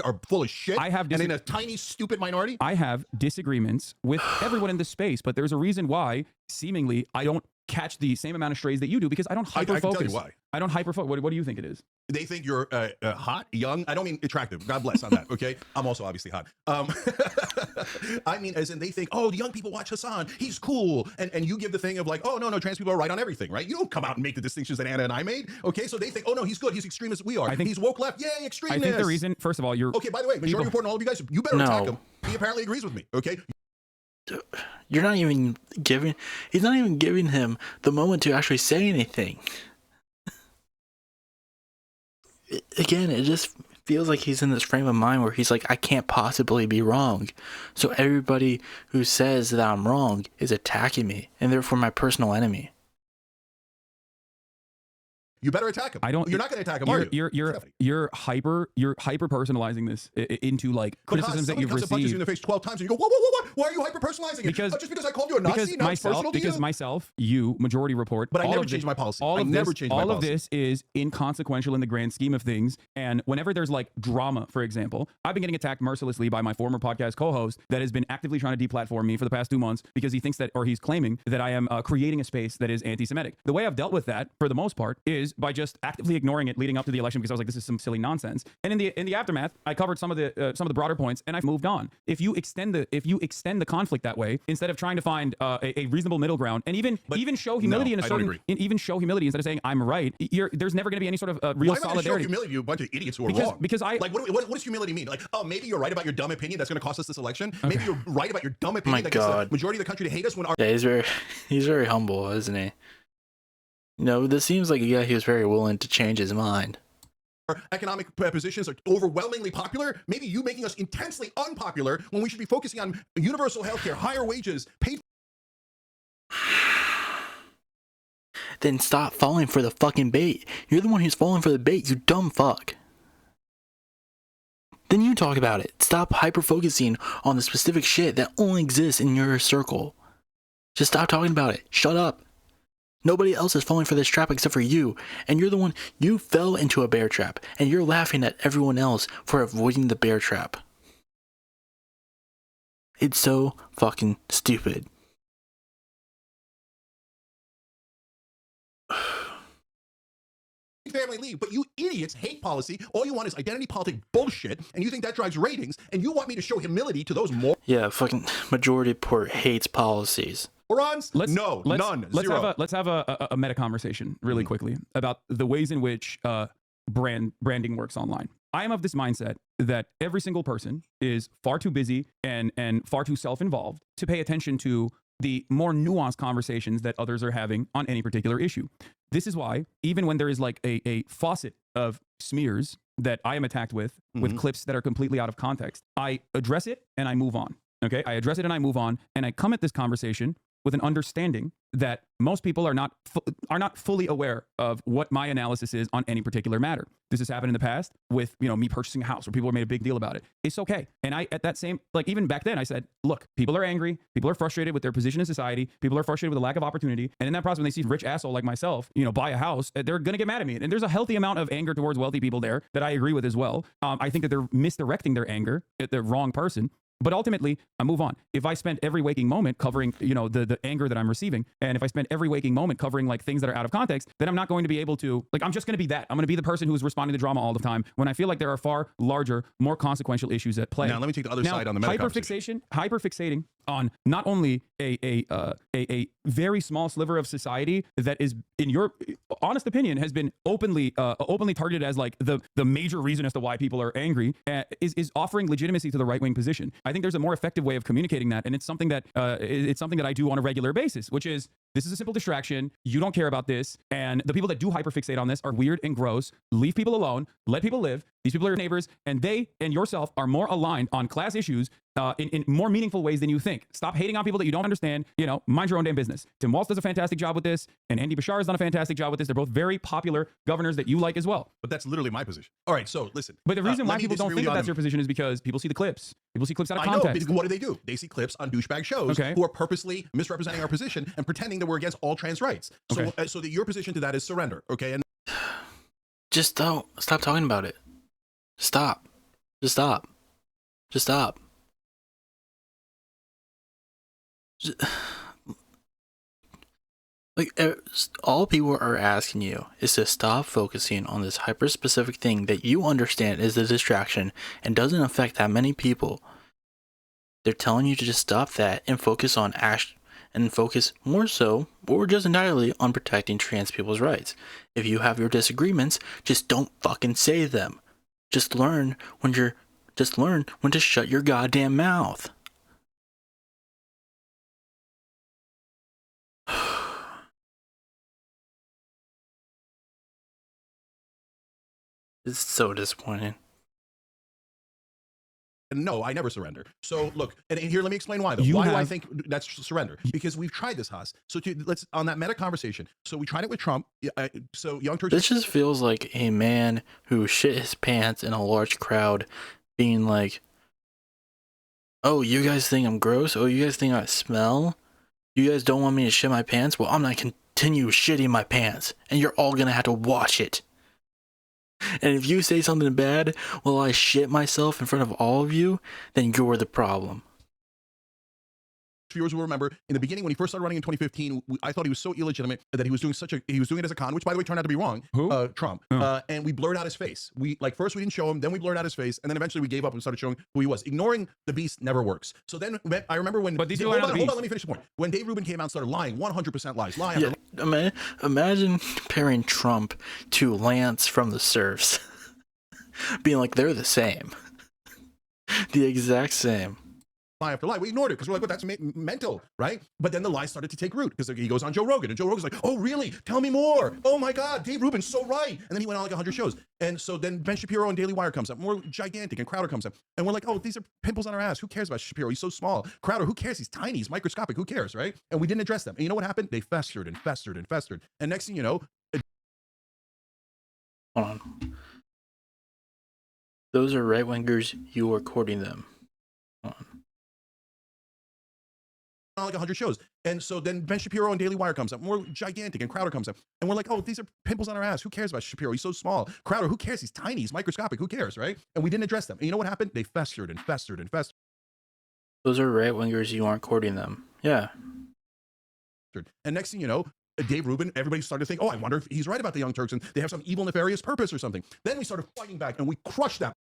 are full of shit. And in a tiny, stupid minority. I have disagreements with everyone in this space, but there's a reason why, seemingly, I don't catch the same amount of strays that you do because I don't hyper focus. I can tell you why. I don't hyper focus. What do you think it is? They think you're hot, young. I don't mean attractive. God bless on that. Okay, I'm also obviously hot. I mean, as in they think, oh, the young people watch Hasan. He's cool, and you give the thing of like, oh no, trans people are right on everything, right? You don't come out and make the distinctions that Anna and I made. Okay, so they think, oh no, he's good. He's extreme as we are. He's woke left. Yay, extremist. I think the reason, first of all, you're okay. By the way, Majority Report and all of you guys, you better attack him. He apparently agrees with me. Okay. You're not even giving. He's not even giving him the moment to actually say anything. Again, it just feels like he's in this frame of mind where he's like, I can't possibly be wrong. So everybody who says that I'm wrong is attacking me and therefore my personal enemy. You better attack him. I don't. You're not going to attack him, are you? You're hyper personalizing this into like criticisms that you've comes and punches you in received. the face 12 times, and you go, whoa. Why are you hyper personalizing it? Because Just because I called you a Nazi, now it's personal to you? Because myself, you, Majority Report. But I never changed my policy. All I of never this, changed my all policy. of this is inconsequential in the grand scheme of things. And whenever there's like drama, for example, I've been getting attacked mercilessly by my former podcast co-host that has been actively trying to deplatform me for the past 2 months because he thinks that, or he's claiming that I am creating a space that is anti-Semitic. The way I've dealt with that, for the most part, is by just actively ignoring it leading up to the election because I was like, this is some silly nonsense. And in the aftermath, I covered some of the broader points and I've moved on. If you extend the conflict that way, instead of trying to find a reasonable middle ground and even show humility even show humility instead of saying I'm right, there's never going to be any sort of real solidarity. Show humility, you a bunch of idiots who are wrong. Because I like, what does humility mean? Like, oh, maybe you're right about your dumb opinion that's going to cost us this election. Okay. Maybe you're right about your dumb opinion that gets the majority of the country to hate us when our he's very humble, isn't he? You know, this seems like a guy who's very willing to change his mind. Economic positions are overwhelmingly popular. Maybe you making us intensely unpopular when we should be focusing on universal health care, higher wages, paid. Then stop falling for the fucking bait. You're the one who's falling for the bait, you dumb fuck. Then you talk about it. Stop hyper-focusing on the specific shit that only exists in your circle. Just stop talking about it. Shut up. Nobody else is falling for this trap except for you, and you're the one, you fell into a bear trap, and you're laughing at everyone else for avoiding the bear trap. It's so fucking stupid. Family leave, but you idiots hate policy. All you want is identity politic bullshit, and you think that drives ratings, and you want me to show humility to those Yeah, fucking Majority Report hates policies. morons? None. Zero. Let's have a meta conversation really quickly about the ways in which branding works online. I am of this mindset that every single person is far too busy and far too self-involved to pay attention to the more nuanced conversations that others are having on any particular issue. This is why, even when there is like a faucet of smears that I am attacked with clips that are completely out of context, I address it and I move on. Okay, I address it and I move on, and I come at this conversation with an understanding that most people are not fully aware of what my analysis is on any particular matter. This has happened in the past with, me purchasing a house where people have made a big deal about it. It's okay. And I, at that same, like even back then I said, look, people are angry. People are frustrated with their position in society. People are frustrated with the lack of opportunity. And in that process, when they see a rich asshole like myself, buy a house, they're going to get mad at me. And there's a healthy amount of anger towards wealthy people there that I agree with as well. I think that they're misdirecting their anger at the wrong person. But ultimately, I move on. If I spend every waking moment covering, the anger that I'm receiving, and if I spend every waking moment covering like things that are out of context, then I'm not going to be able to, I'm just going to be that. I'm going to be the person who's responding to drama all the time when I feel like there are far larger, more consequential issues at play. Now, let me take the other side on the meta conversation. Hyperfixating on not only a very small sliver of society that is, in your honest opinion, has been openly targeted as like the major reason as to why people are angry, is offering legitimacy to the right-wing position. I think there's a more effective way of communicating that, and it's something that I do on a regular basis, which is, this is a simple distraction. You don't care about this, and the people that do hyperfixate on this are weird and gross. Leave people alone. Let people live. These people are your neighbors, and they and yourself are more aligned on class issues in more meaningful ways than you think. Stop hating on people that you don't understand. Mind your own damn business. Tim Walz does a fantastic job with this, and Andy Bashar has done a fantastic job with this. They're both very popular governors that you like as well. But that's literally my position. All right, so listen. But the reason why people don't think that that's your position is because people see the clips. People see clips out of context. I know, but what do? They see clips on douchebag shows who are purposely misrepresenting our position and pretending that we're against all trans rights. So, so that your position to that is surrender, okay? And just don't stop talking about it. Stop. Just stop. Just stop. All people are asking you is to stop focusing on this hyper-specific thing that you understand is a distraction and doesn't affect that many people. They're telling you to just stop that and focus on focus more so, or just entirely, on protecting trans people's rights. If you have your disagreements, just don't fucking say them. Just learn when to shut your goddamn mouth. It's so disappointing. no, I never surrender. So look, and here, let me explain why though. You Why do I have- think that's surrender? Because we've tried this, Haas. So let's on that meta conversation. So we tried it with Trump. So Young Turks. This just feels like a man who shit his pants in a large crowd being like, oh, you guys think I'm gross? Oh, you guys think I smell? You guys don't want me to shit my pants? Well, I'm gonna continue shitting my pants, and you're all gonna have to watch it. And if you say something bad while I shit myself in front of all of you, then you're the problem. Viewers will remember in the beginning when he first started running in 2015, I thought he was so illegitimate that he was doing it as a con, which by the way turned out to be wrong. Who? Trump. Oh. And we blurred out his face. First we didn't show him, then we blurred out his face, and then eventually we gave up and started showing who he was. Ignoring the beast never works. So then I remember when. But these hold are on, the let me finish the point. When Dave Rubin came out and started lying, 100% lies, lie Yeah, after lie. imagine comparing Trump to Lance from the Surfs. Being like, they're the same. The exact same. Lie after lie. We ignored it because we're like, well, that's mental, right? But then the lies started to take root because he goes on Joe Rogan, and Joe Rogan's like, oh, really? Tell me more. Oh my God, Dave Rubin's so right. And then he went on like 100 shows. And so then Ben Shapiro and Daily Wire comes up, more gigantic, and Crowder comes up. And we're like, oh, these are pimples on our ass. Who cares about Shapiro? He's so small. Crowder, who cares? He's tiny. He's microscopic. Who cares, right? And we didn't address them. And you know what happened? They festered and festered and festered. And next thing you know, Hold on. Those are right-wingers. You are courting them. Hold on. like 100 shows. And so then Ben Shapiro and Daily Wire comes up, more gigantic, and Crowder comes up. And we're like, oh, these are pimples on our ass. Who cares about Shapiro? He's so small. Crowder, who cares? He's tiny. He's microscopic. Who cares, right? And we didn't address them. And you know what happened? They festered and festered and festered. Those are right-wingers. You aren't courting them. Yeah. And next thing you know, Dave Rubin, everybody started to think, oh, I wonder if he's right about the Young Turks and they have some evil, nefarious purpose or something. Then we started fighting back and we crushed that.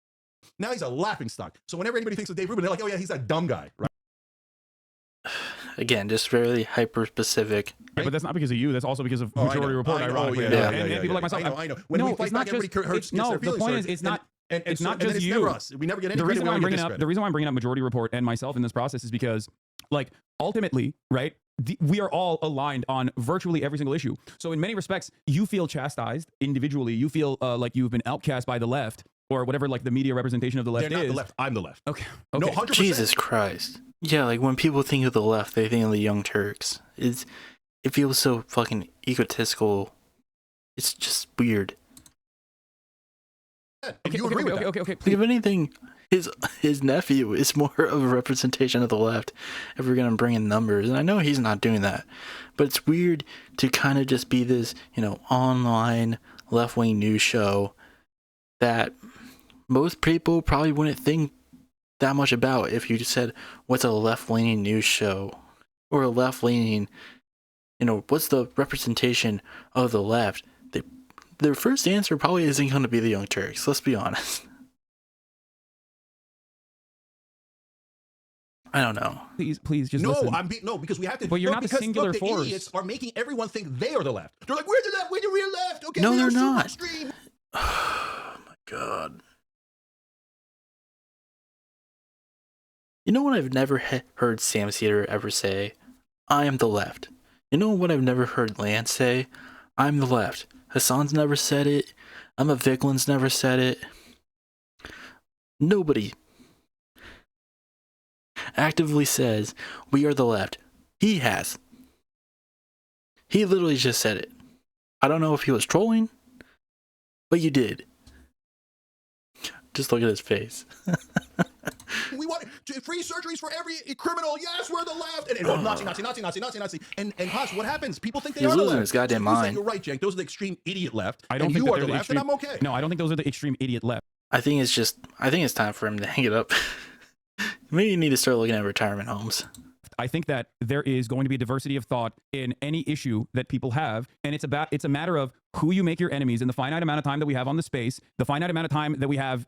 Now he's a laughingstock. So whenever anybody thinks of Dave Rubin, they're like, oh yeah, he's that dumb guy, right? Again, just very hyper-specific. Yeah, but that's not because of you. That's also because of Majority Report, ironically. And people like myself. I know. When we fight back, everybody hurts. No, the point is, it's not. And it's not just it's you. Never us. We never get any the reason credit. why the reason why I'm bringing up Majority Report and myself in this process is because, like, ultimately, right? We are all aligned on virtually every single issue. So in many respects, you feel chastised individually. You feel like you've been outcast by the left or whatever, like the media representation of the left They're not is. the left. I'm the left. Okay. No, 100%. Jesus Christ. Yeah, like when people think of the left, they think of the Young Turks. It feels so fucking egotistical. It's just weird. Okay, you agree with that. Okay. Like, if anything, his nephew is more of a representation of the left if we're gonna bring in numbers, and I know he's not doing that, but it's weird to kind of just be this, online left-wing news show that most people probably wouldn't think that much about if you just said, what's a left-leaning news show? Or a left-leaning, what's the representation of the left? Their first answer probably isn't going to be the Young Turks, let's be honest. I don't know. Please just listen. No, because we have to. But you're not the singular the force. Idiots are making everyone think they are the left. They're like, we're the left, we're the real left. Okay, No, we they're are super not. extreme. Oh my god. You know what I've never heard Sam Cedar ever say? I am the left. You know what I've never heard Lance say? I'm the left. Hasan's never said it. Emma Vigeland's never said it. Nobody actively says we are the left. He has. He literally just said it. I don't know if he was trolling, but you did. Just look at his face. We want free surgeries for every criminal. Yes, we're the left. And Nazi. And Haas, what happens? People think they He's are the losing left. his goddamn mind. You're right, Cenk. Those are the extreme idiot left. I don't and think you that are the they're left, and I'm okay. No, I don't think those are the extreme idiot left. I think it's time for him to hang it up. Maybe you need to start looking at retirement homes. I think that there is going to be a diversity of thought in any issue that people have, and it's a matter of who you make your enemies in the finite amount of time that we have on the space, the finite amount of time that we have,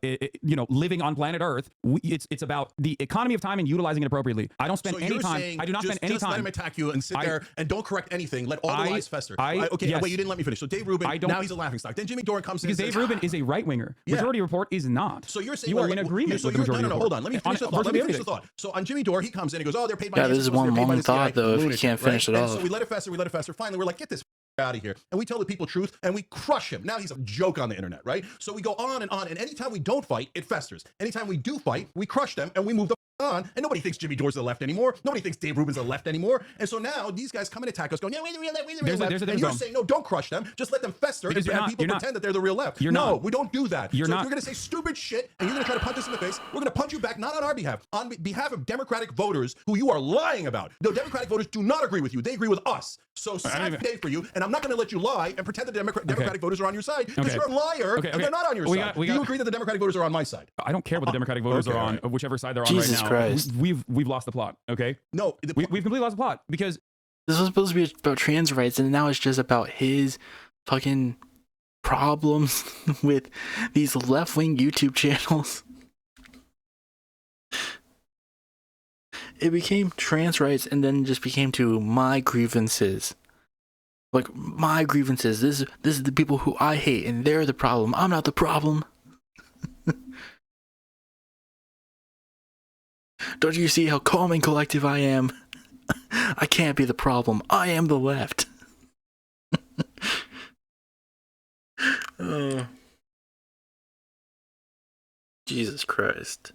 living on planet Earth. It's about the economy of time and utilizing it appropriately. I don't spend any time. I do not spend any time. Let him attack you and sit there and don't correct anything. Let all the lies fester. Okay, yes. wait, you didn't let me finish. So Dave Rubin, now he's a laughingstock. Then Jimmy Dore comes in because Dave Rubin is a right winger. Yeah. Majority Report is not. So you're saying you are in agreement with the Majority Report. Hold on. Let me finish the thought. So on Jimmy Dore, he comes in and goes, oh, they're paid by this is one long thought though. If you can't finish it off. So we let it fester. Finally, we're like, get this out of here. And we tell the people truth and we crush him. Now he's a joke on the internet, right? So we go on. And anytime we don't fight, it festers. Anytime we do fight, we crush them and we move the on. And nobody thinks Jimmy Dore's the left anymore. Nobody thinks Dave Rubin's the left anymore. And so now these guys come and attack us going, yeah, we're the real left, we're the real left. And you're saying, no, don't crush them. Just let them fester and people pretend that they're the real left. No, we don't do that. So if you're going to say stupid shit and you're going to try to punch us in the face, we're going to punch you back, not on our behalf, on behalf of Democratic voters who you are lying about. The Democratic voters do not agree with you. They agree with us. So sad day for you. And I'm not going to let you lie and pretend that the Democratic voters are on your side because you're a liar and they're not on your side. Do you agree that the Democratic voters are on my side? I don't care what the Democratic voters are on, whichever side they're on Jesus right now. Christ. We've lost the plot, okay? No. We've completely lost the plot because this was supposed to be about trans rights, and now it's just about his fucking problems with these left-wing YouTube channels. It became trans rights and then just became to my grievances. Like, my grievances. This is the people who I hate, and they're the problem. I'm not the problem. Don't you see how calm and collective I am? I can't be the problem. I am the left. Jesus Christ.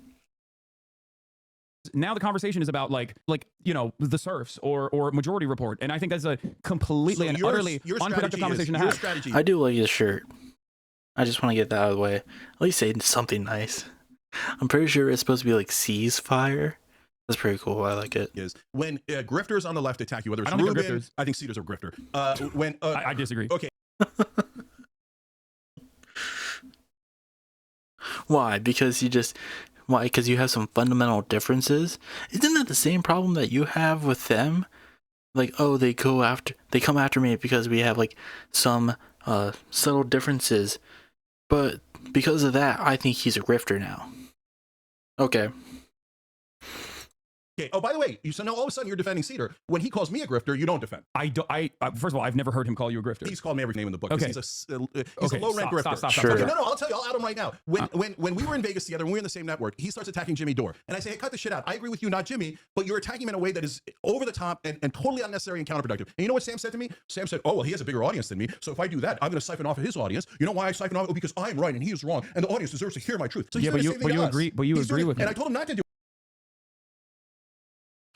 Now the conversation is about like the serfs or Majority Report, and I think that's a completely and utterly unproductive conversation to have. I do like his shirt. I just want to get that out of the way. At least say something nice. I'm pretty sure it's supposed to be like ceasefire. That's pretty cool. I like it. Is when grifters on the left attack you, whether it's Rubin, I think Cedar's a grifter. I disagree. Okay. Why? Because you have some fundamental differences? Isn't that the same problem that you have with them? Like, oh, they come after me because we have like some subtle differences. But because of that, I think he's a grifter now. Okay. Okay. Oh, by the way, so now all of a sudden you're defending Cedar. When he calls me a grifter, you don't defend. First of all, I've never heard him call you a grifter. He's called me every name in the book. Okay. He's a low-rank grifter. Stop. Sure. Okay, no, I'll tell you. I'll add him right now. When we were in Vegas together, when we were in the same network, he starts attacking Jimmy Dore. And I say, hey, cut the shit out. I agree with you, not Jimmy, but you're attacking him in a way that is over the top and totally unnecessary and counterproductive. And you know what Sam said to me? Sam said, oh, well, he has a bigger audience than me. So if I do that, I'm going to siphon off of his audience. You know why I siphon off? Because I'm right and he is wrong. And the audience deserves to hear my truth. So yeah, but you agree with me. And I told him not to do it.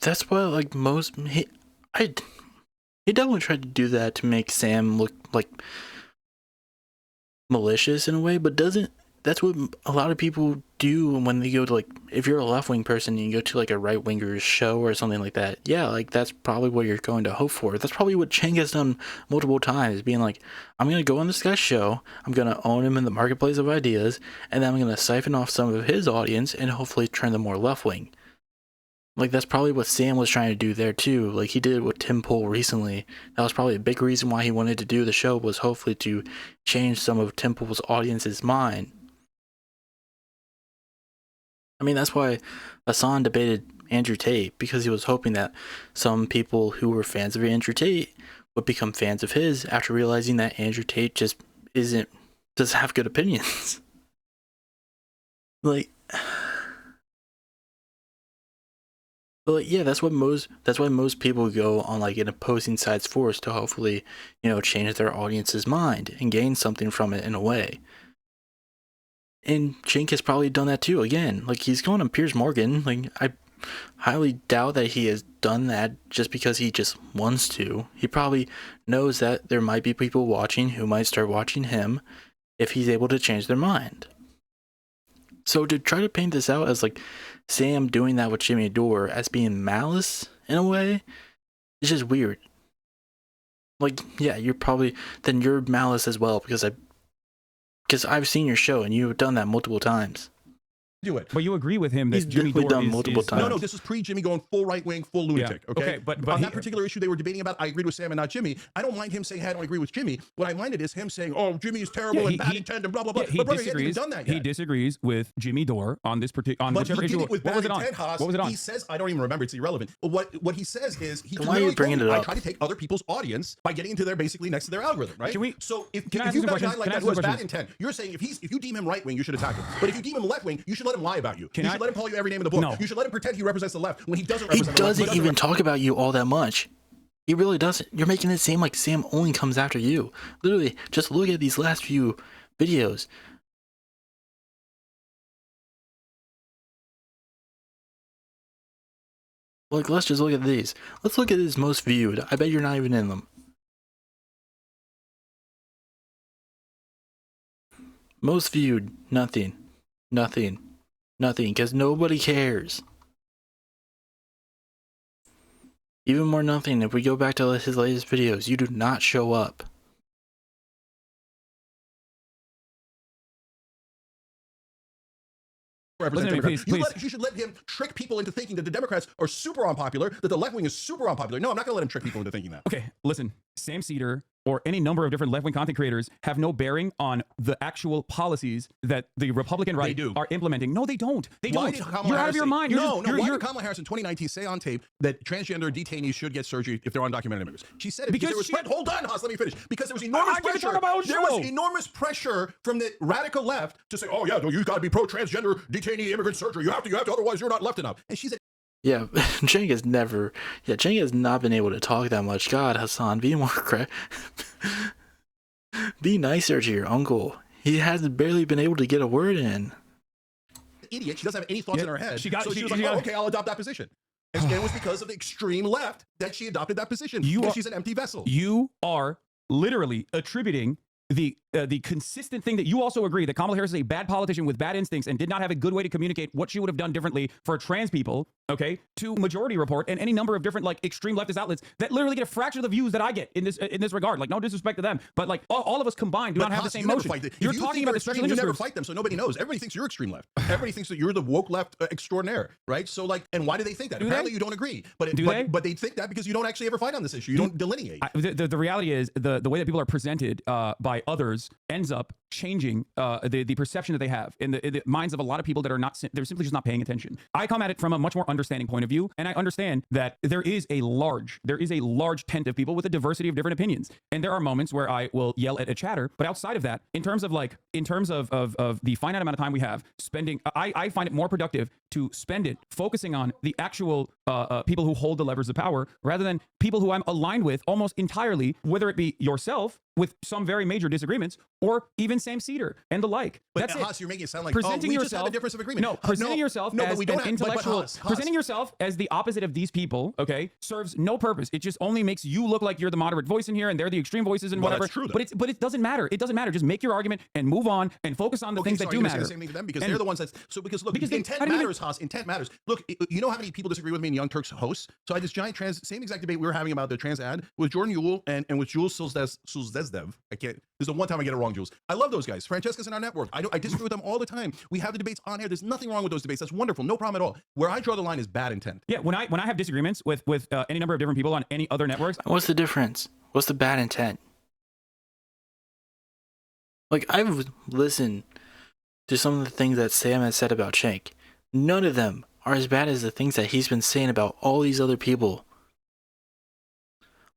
That's what, like, he definitely tried to do that to make Sam look like malicious in a way, but that's what a lot of people do when they go to, like, if you're a left-wing person and you go to like a right-winger's show or something like that, yeah, like that's probably what you're going to hope for. That's probably what Cenk has done multiple times, being like, I'm going to go on this guy's show, I'm going to own him in the marketplace of ideas, and then I'm going to siphon off some of his audience and hopefully turn them more left-wing. Like, that's probably what Sam was trying to do there, too. Like, he did it with Tim Pool recently. That was probably a big reason why he wanted to do the show, was hopefully to change some of Tim Pool's audience's mind. I mean, that's why Hasan debated Andrew Tate, because he was hoping that some people who were fans of Andrew Tate would become fans of his after realizing that Andrew Tate just doesn't have good opinions. Like... But yeah, that's why most people go on like an opposing side's force to hopefully, change their audience's mind and gain something from it in a way. And Cenk has probably done that too. Again, like, he's going on Piers Morgan. Like, I highly doubt that he has done that just because he just wants to. He probably knows that there might be people watching who might start watching him if he's able to change their mind. So to try to paint this out as like Sam doing that with Jimmy Dore as being malice in a way, it's just weird. Like, yeah, you're malice as well because I've seen your show and you've done that multiple times. Do it. But you agree with him that He's Jimmy Dore done multiple times. No, this is pre-Jimmy going full right-wing, full lunatic, Yeah. okay? But on that particular issue they were debating about, I agreed with Sam and not Jimmy. I don't mind him saying, hey, I don't agree with Jimmy. What I minded is him saying, oh, Jimmy is terrible and bad intent and blah, blah, blah. He but brother, he hasn't even done that yet. He disagrees with Jimmy Dore on this particular, whichever issue. What was it on? What was it on? He says, I don't even remember, it's irrelevant. But what he says is, why are you bringing it up? I try to take other people's audience by getting into their, basically next to their algorithm, right? So if you've got a guy like that who has bad intent, you're saying if you deem him right-wing, you should attack him. But if you deem him left-wing, you should let him lie about you. You should let him call you every name in the book. No. You should let him pretend he represents the left when he doesn't He represent the left. doesn't even talk about you all that much. He really doesn't. You're making it seem like Sam only comes after you. Literally, just look at these last few videos. Like, let's just look at these. Let's look at his most viewed. I bet you're not even in them. Most viewed, nothing. Nothing. Nothing, because nobody cares. Even more nothing if we go back to his latest videos. You do not show up. Represent Listen to me, Democrats. please. You should let him trick people into thinking that the Democrats are super unpopular, that the left wing is super unpopular. No, I'm not going to let him trick people into thinking that. Okay, listen, Sam Cedar or any number of different left-wing content creators have no bearing on the actual policies that the Republican right are implementing. No, they don't. They don't. You're out of your mind. Why did Kamala Harris in 2019 say on tape that transgender detainees should get surgery if they're undocumented immigrants? She said it because there was hold on, Haas, let me finish. Because there was enormous pressure. There was enormous pressure from the radical left to say, oh yeah, no, you got to be pro-transgender detainee immigrant surgery. You have to, otherwise you're not left enough. And she said, yeah, Cenk has not been able to talk that much. God, Hasan, be more be nicer to your uncle. He has barely been able to get a word in. Idiot, she doesn't have any thoughts in her head. She was like, oh, okay, I'll adopt that position. And it was because of the extreme left that she adopted that position. Because she's an empty vessel. You are literally attributing the consistent thing that you also agree that Kamala Harris is a bad politician with bad instincts and did not have a good way to communicate what she would have done differently for trans people, okay, to Majority Report and any number of different like extreme leftist outlets that literally get a fraction of the views that I get in this regard. Like, no disrespect to them, but like all of us combined do not have the same motion. You're talking about the special interest groups. You never fight them, so nobody knows. Everybody thinks you're extreme left. Everybody thinks that you're the woke left extraordinaire, right? So like, and why do they think that? Apparently you don't agree, but they think that because you don't actually ever fight on this issue. You don't delineate. The reality is the way that people are presented by others ends up changing the perception that they have in the minds of a lot of people that are not, they're simply just not paying attention. I come at it from a much more understanding point of view, and I understand that there is a large tent of people with a diversity of different opinions, and there are moments where I will yell at a chatter, but outside of that, in terms of the finite amount of time we have spending, I find it more productive to spend it focusing on the actual people who hold the levers of power rather than people who I'm aligned with almost entirely, whether it be yourself with some very major disagreements, or even Sam Cedar and the like. But that's Haas, you're making it sound like presenting we yourself, just have a difference of agreement. No, presenting yourself as an intellectual, Haas. presenting yourself as the opposite of these people, okay, serves no purpose. It just only makes you look like you're the moderate voice in here, and they're the extreme voices and whatever. That's true, but it doesn't matter. It doesn't matter. Just make your argument and move on and focus on the things that do matter. The same thing to them because they're the ones that. So because look, intent matters, Haas. Intent matters. Look, you know how many people disagree with me in Young Turks hosts? So I had this giant same exact debate we were having about the trans ad with Jordan Yule and with Jules Sulzdev. I can't. There's the one time I get it wrong, Jules. I love those guys. Francesca's in our network. I disagree with them all the time. We have the debates on here. There's nothing wrong with those debates. That's wonderful. No problem at all. Where I draw the line is bad intent. Yeah, when I have disagreements with any number of different people on any other networks. What's the difference? What's the bad intent? Like, I've listened to some of the things that Sam has said about Cenk. None of them are as bad as the things that he's been saying about all these other people.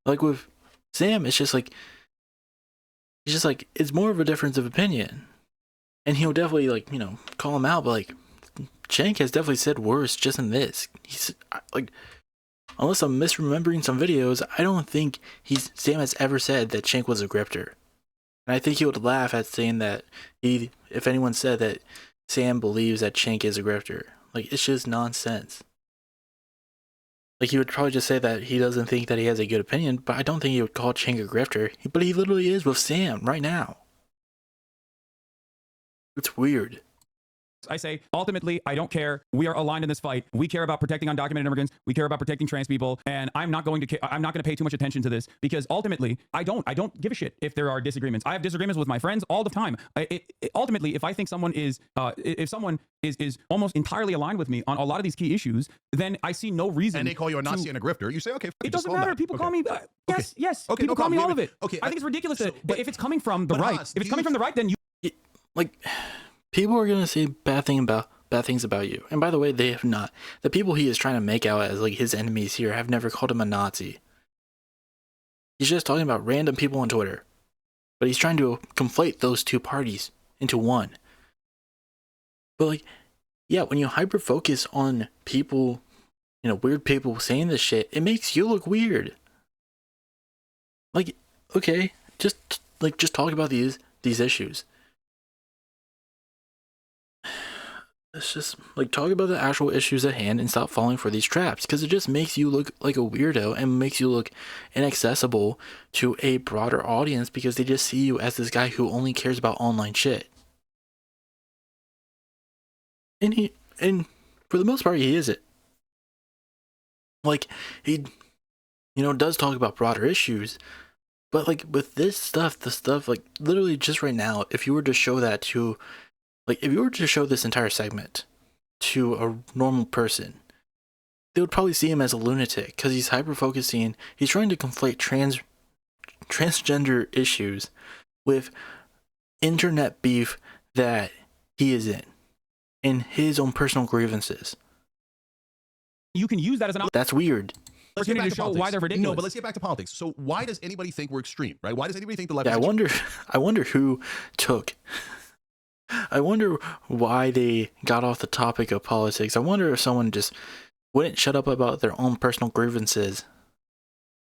Like with Sam, it's just like it's more of a difference of opinion. And he'll definitely, like, you know, call him out, but like Cenk has definitely said worse just in this. He's like, unless I'm misremembering some videos, I don't think Sam has ever said that Cenk was a grifter. And I think he would laugh at saying that if anyone said that Sam believes that Cenk is a grifter. Like, it's just nonsense. Like, he would probably just say that he doesn't think that he has a good opinion, but I don't think he would call Cenk a grifter. But he literally is with Sam right now. It's weird. I say, ultimately, I don't care. We are aligned in this fight. We care about protecting undocumented immigrants. We care about protecting trans people. And I'm not going to pay too much attention to this because ultimately, I don't give a shit if there are disagreements. I have disagreements with my friends all the time. Ultimately, if I think someone is almost entirely aligned with me on a lot of these key issues, then I see no reason. And they call you a Nazi and a grifter. You say, okay, it doesn't matter. People call me. Yes. Okay, people call me all of it. Okay, I think it's ridiculous that if it's coming from the right, if it's coming from the right, then you like. People are gonna say bad things about you. And by the way, they have not. The people he is trying to make out as like his enemies here have never called him a Nazi. He's just talking about random people on Twitter. But he's trying to conflate those two parties into one. But like, yeah, when you hyper focus on people, you know, weird people saying this shit, it makes you look weird. Like, okay, just talk about these issues. It's just like talk about the actual issues at hand and stop falling for these traps, because it just makes you look like a weirdo and makes you look inaccessible to a broader audience, because they just see you as this guy who only cares about online shit. And for the most part he is it. Like, he does talk about broader issues, but like with this stuff, the stuff like literally just right now, if you were to show that to if you were to show this entire segment to a normal person, they would probably see him as a lunatic, because he's hyper focusing. He's trying to conflate transgender issues with internet beef that he is in his own personal grievances. You can use that as an That's weird. Let's get back to show why they're ridiculous. No, but let's get back to politics. So why does anybody think we're extreme, right? Why does anybody think the left? Yeah, I wonder who took. I wonder why they got off the topic of politics. I wonder if someone just wouldn't shut up about their own personal grievances.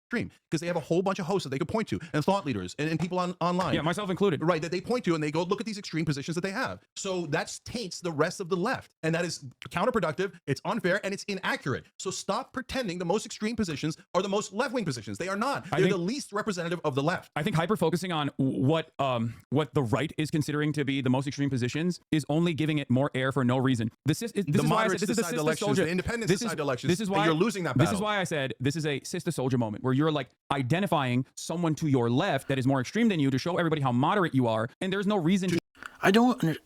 Extreme, because they have a whole bunch of hosts that they could point to, and thought leaders, and people online. Yeah, myself included. Right, that they point to, and they go, look at these extreme positions that they have. So that taints the rest of the left, and that is counterproductive, it's unfair, and it's inaccurate. So stop pretending the most extreme positions are the most left-wing positions. They are not. They're the least representative of the left. I think hyper-focusing on what the right is considering to be the most extreme positions is only giving it more air for no reason. This is why I said this is a sister soldier. The independents decide elections. This is why you're losing that battle. This is why I said this is a sister soldier moment, where you're like identifying someone to your left that is more extreme than you to show everybody how moderate you are, and there's no reason to. I don't.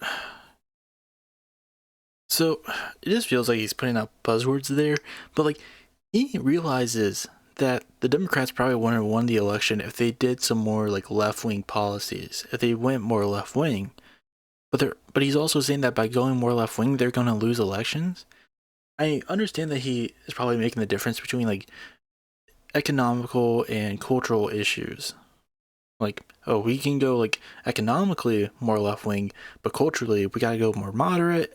So it just feels like he's putting out buzzwords there, but like he realizes that the Democrats probably wouldn't have won the election if they did some more like left-wing policies, if they went more left-wing. But he's also saying that by going more left-wing, they're going to lose elections. I understand that he is probably making the difference between like economical and cultural issues. Like, oh, we can go like economically more left wing, but culturally we gotta go more moderate.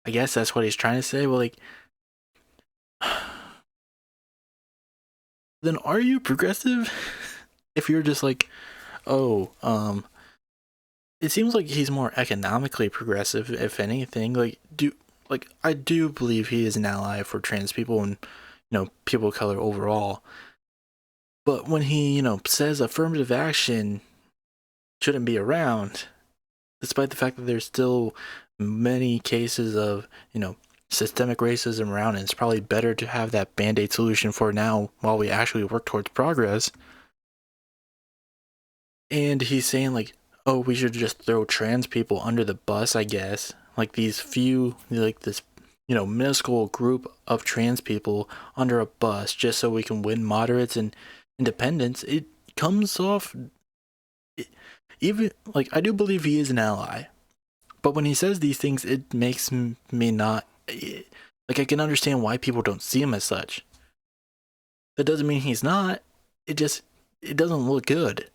I guess that's what he's trying to say. But like, then are you progressive? If you're just like, oh, it seems like he's more economically progressive, if anything. I do believe he is an ally for trans people and people of color overall. But when he, says affirmative action shouldn't be around, despite the fact that there's still many cases of, systemic racism around, and it's probably better to have that band-aid solution for now while we actually work towards progress. And he's saying like, oh, we should just throw trans people under the bus, I guess. Like these few, like this minuscule group of trans people under a bus just so we can win moderates and independents. It comes off, even like, I do believe he is an ally, but when he says these things, it makes me not like, I can understand why people don't see him as such. That doesn't mean he's not. It doesn't look good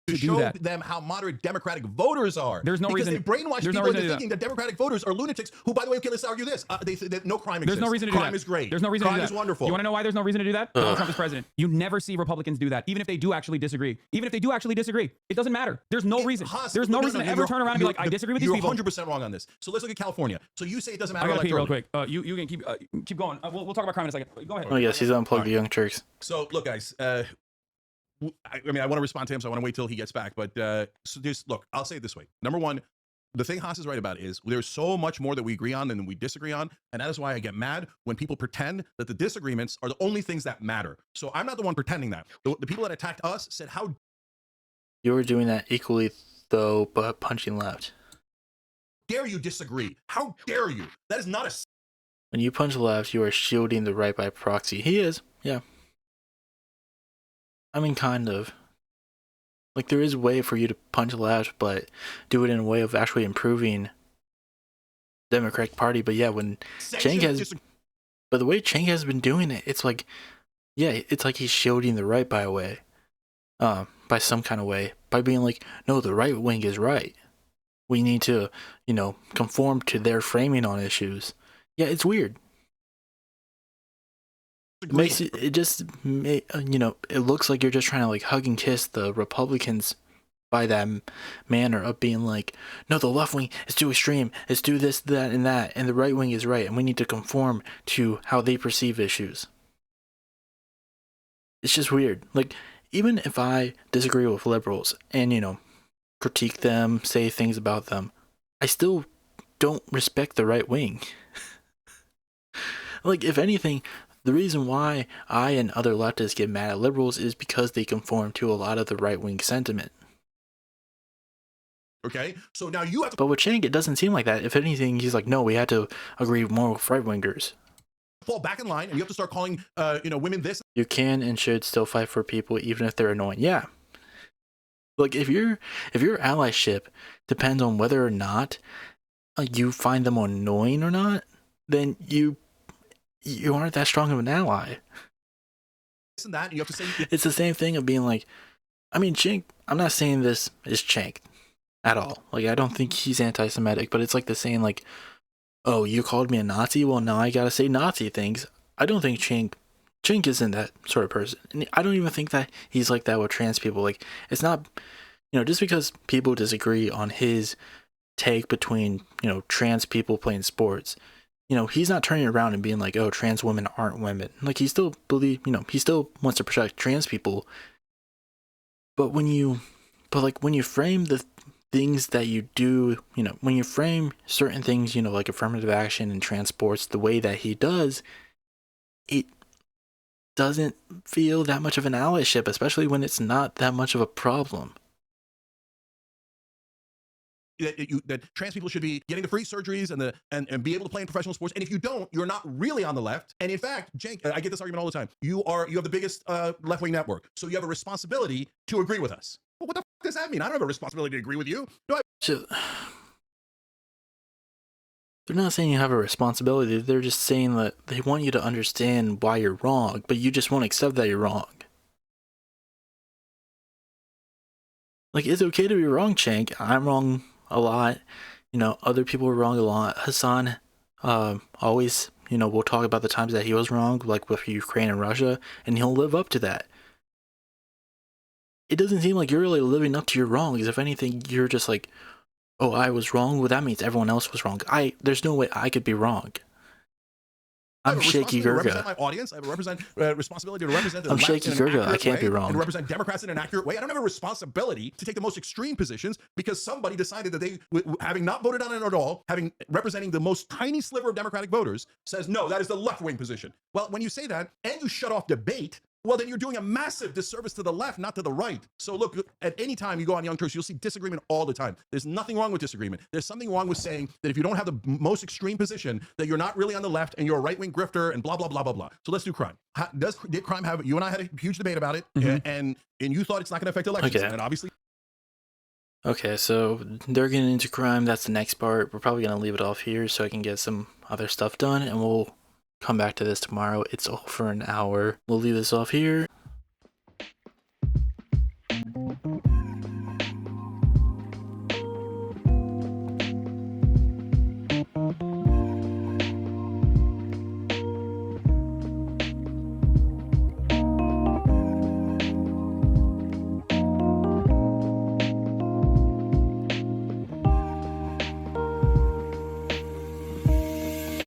to show them how moderate Democratic voters are. There's no reason. Because they brainwash people into thinking that Democratic voters are lunatics who, by the way, okay, let's argue this. They say that no crime exists. There's no reason to do that. Crime is great. There's no reason to do that. Crime is wonderful. You want to know why there's no reason to do that? Donald Trump is president. You never see Republicans do that, even if they do actually disagree. Even if they do actually disagree, it doesn't matter. There's no reason. There's no reason to ever turn around and be like, I disagree with these people. You're 100% wrong on this. So let's look at California. So you say it doesn't matter. I gotta pee real quick. You can keep going. We'll talk about crime in a second. Go ahead. Oh yes, he's unplugged the Young Turks. So look, guys. I want to respond to him, so I want to wait till he gets back. But so look, I'll say it this way. Number one, the thing Haas is right about is there's so much more that we agree on than we disagree on. And that is why I get mad when people pretend that the disagreements are the only things that matter. So I'm not the one pretending that. The people that attacked us said, how you were doing that equally, though, but punching left. Dare you disagree? How dare you? That is not a... When you punch left, you are shielding the right by proxy. He is, yeah. I mean, kind of. Like, there is a way for you to punch left, but do it in a way of actually improving the Democratic Party. But yeah, when Cenk has... But the way Cenk has been doing it, it's like... Yeah, it's like he's shielding the right by a way. By some kind of way. By being like, no, the right wing is right. We need to, conform to their framing on issues. Yeah, it's weird. makes it just it looks like you're just trying to like hug and kiss the Republicans by that manner of being like, no, the left wing is too extreme, it's do this, that, and the right wing is right, and we need to conform to how they perceive issues. It's just weird. Like, even if I disagree with liberals and critique them, say things about them, I still don't respect the right wing. Like, if anything, the reason why I and other leftists get mad at liberals is because they conform to a lot of the right-wing sentiment. Okay, so now you have to But with Cenk, it doesn't seem like that. If anything, he's like, no, we had to agree more with right-wingers. fall back in line, and you have to start calling, women this. You can and should still fight for people even if they're annoying. Yeah. Like, if your allyship depends on whether or not you find them annoying or not, then you aren't that strong of an ally. This and that, and you have to say it's the same thing of being like, I mean, Cenk, I'm not saying this is Cenk at all. Like, I don't think he's anti-Semitic, but it's like the saying like, oh, you called me a Nazi? Well, now I gotta say Nazi things. I don't think Cenk isn't that sort of person. And I don't even think that he's like that with trans people. Like, it's not, just because people disagree on his take between, trans people playing sports, he's not turning around and being like, oh, trans women aren't women. Like, he still he still wants to protect trans people. But when you frame the things that you do, when you frame certain things, like affirmative action and trans sports the way that he does, it doesn't feel that much of an allyship, especially when it's not that much of a problem. that trans people should be getting the free surgeries and be able to play in professional sports. And if you don't, you're not really on the left. And in fact, Cenk, I get this argument all the time. You have the biggest left-wing network, so you have a responsibility to agree with us. Well, what the fuck does that mean? I don't have a responsibility to agree with you. No, So, they're not saying you have a responsibility. They're just saying that they want you to understand why you're wrong, but you just won't accept that you're wrong. Like, it's okay to be wrong, Cenk. I'm wrong a lot. Other people are wrong a lot. Hasan always, we'll talk about the times that he was wrong, like with Ukraine and Russia, and he'll live up to that. It doesn't seem like you're really living up to your wrongs. If anything, you're just like, oh, I was wrong. Well, that means everyone else was wrong. There's no way I could be wrong. I'm Shaky Gurga. I represent my audience. I have responsibility to represent. I'm Shaky Gurga. I can't be wrong. And represent Democrats in an accurate way. I don't have a responsibility to take the most extreme positions because somebody decided that they, having not voted on it at all, representing the most tiny sliver of Democratic voters, says no, that is the left-wing position. Well, when you say that and you shut off debate, well, then you're doing a massive disservice to the left, not to the right. So look, at any time you go on Young Turks, you'll see disagreement all the time. There's nothing wrong with disagreement. There's something wrong with saying that if you don't have the most extreme position, that you're not really on the left and you're a right-wing grifter and blah, blah, blah, blah, blah. So let's do crime. Did crime have, you and I had a huge debate about it, and you thought it's not going to affect elections. Okay. And obviously. Okay, so they're getting into crime. That's the next part. We're probably going to leave it off here so I can get some other stuff done, and we'll come back to this tomorrow. It's all for an hour. We'll leave this off here.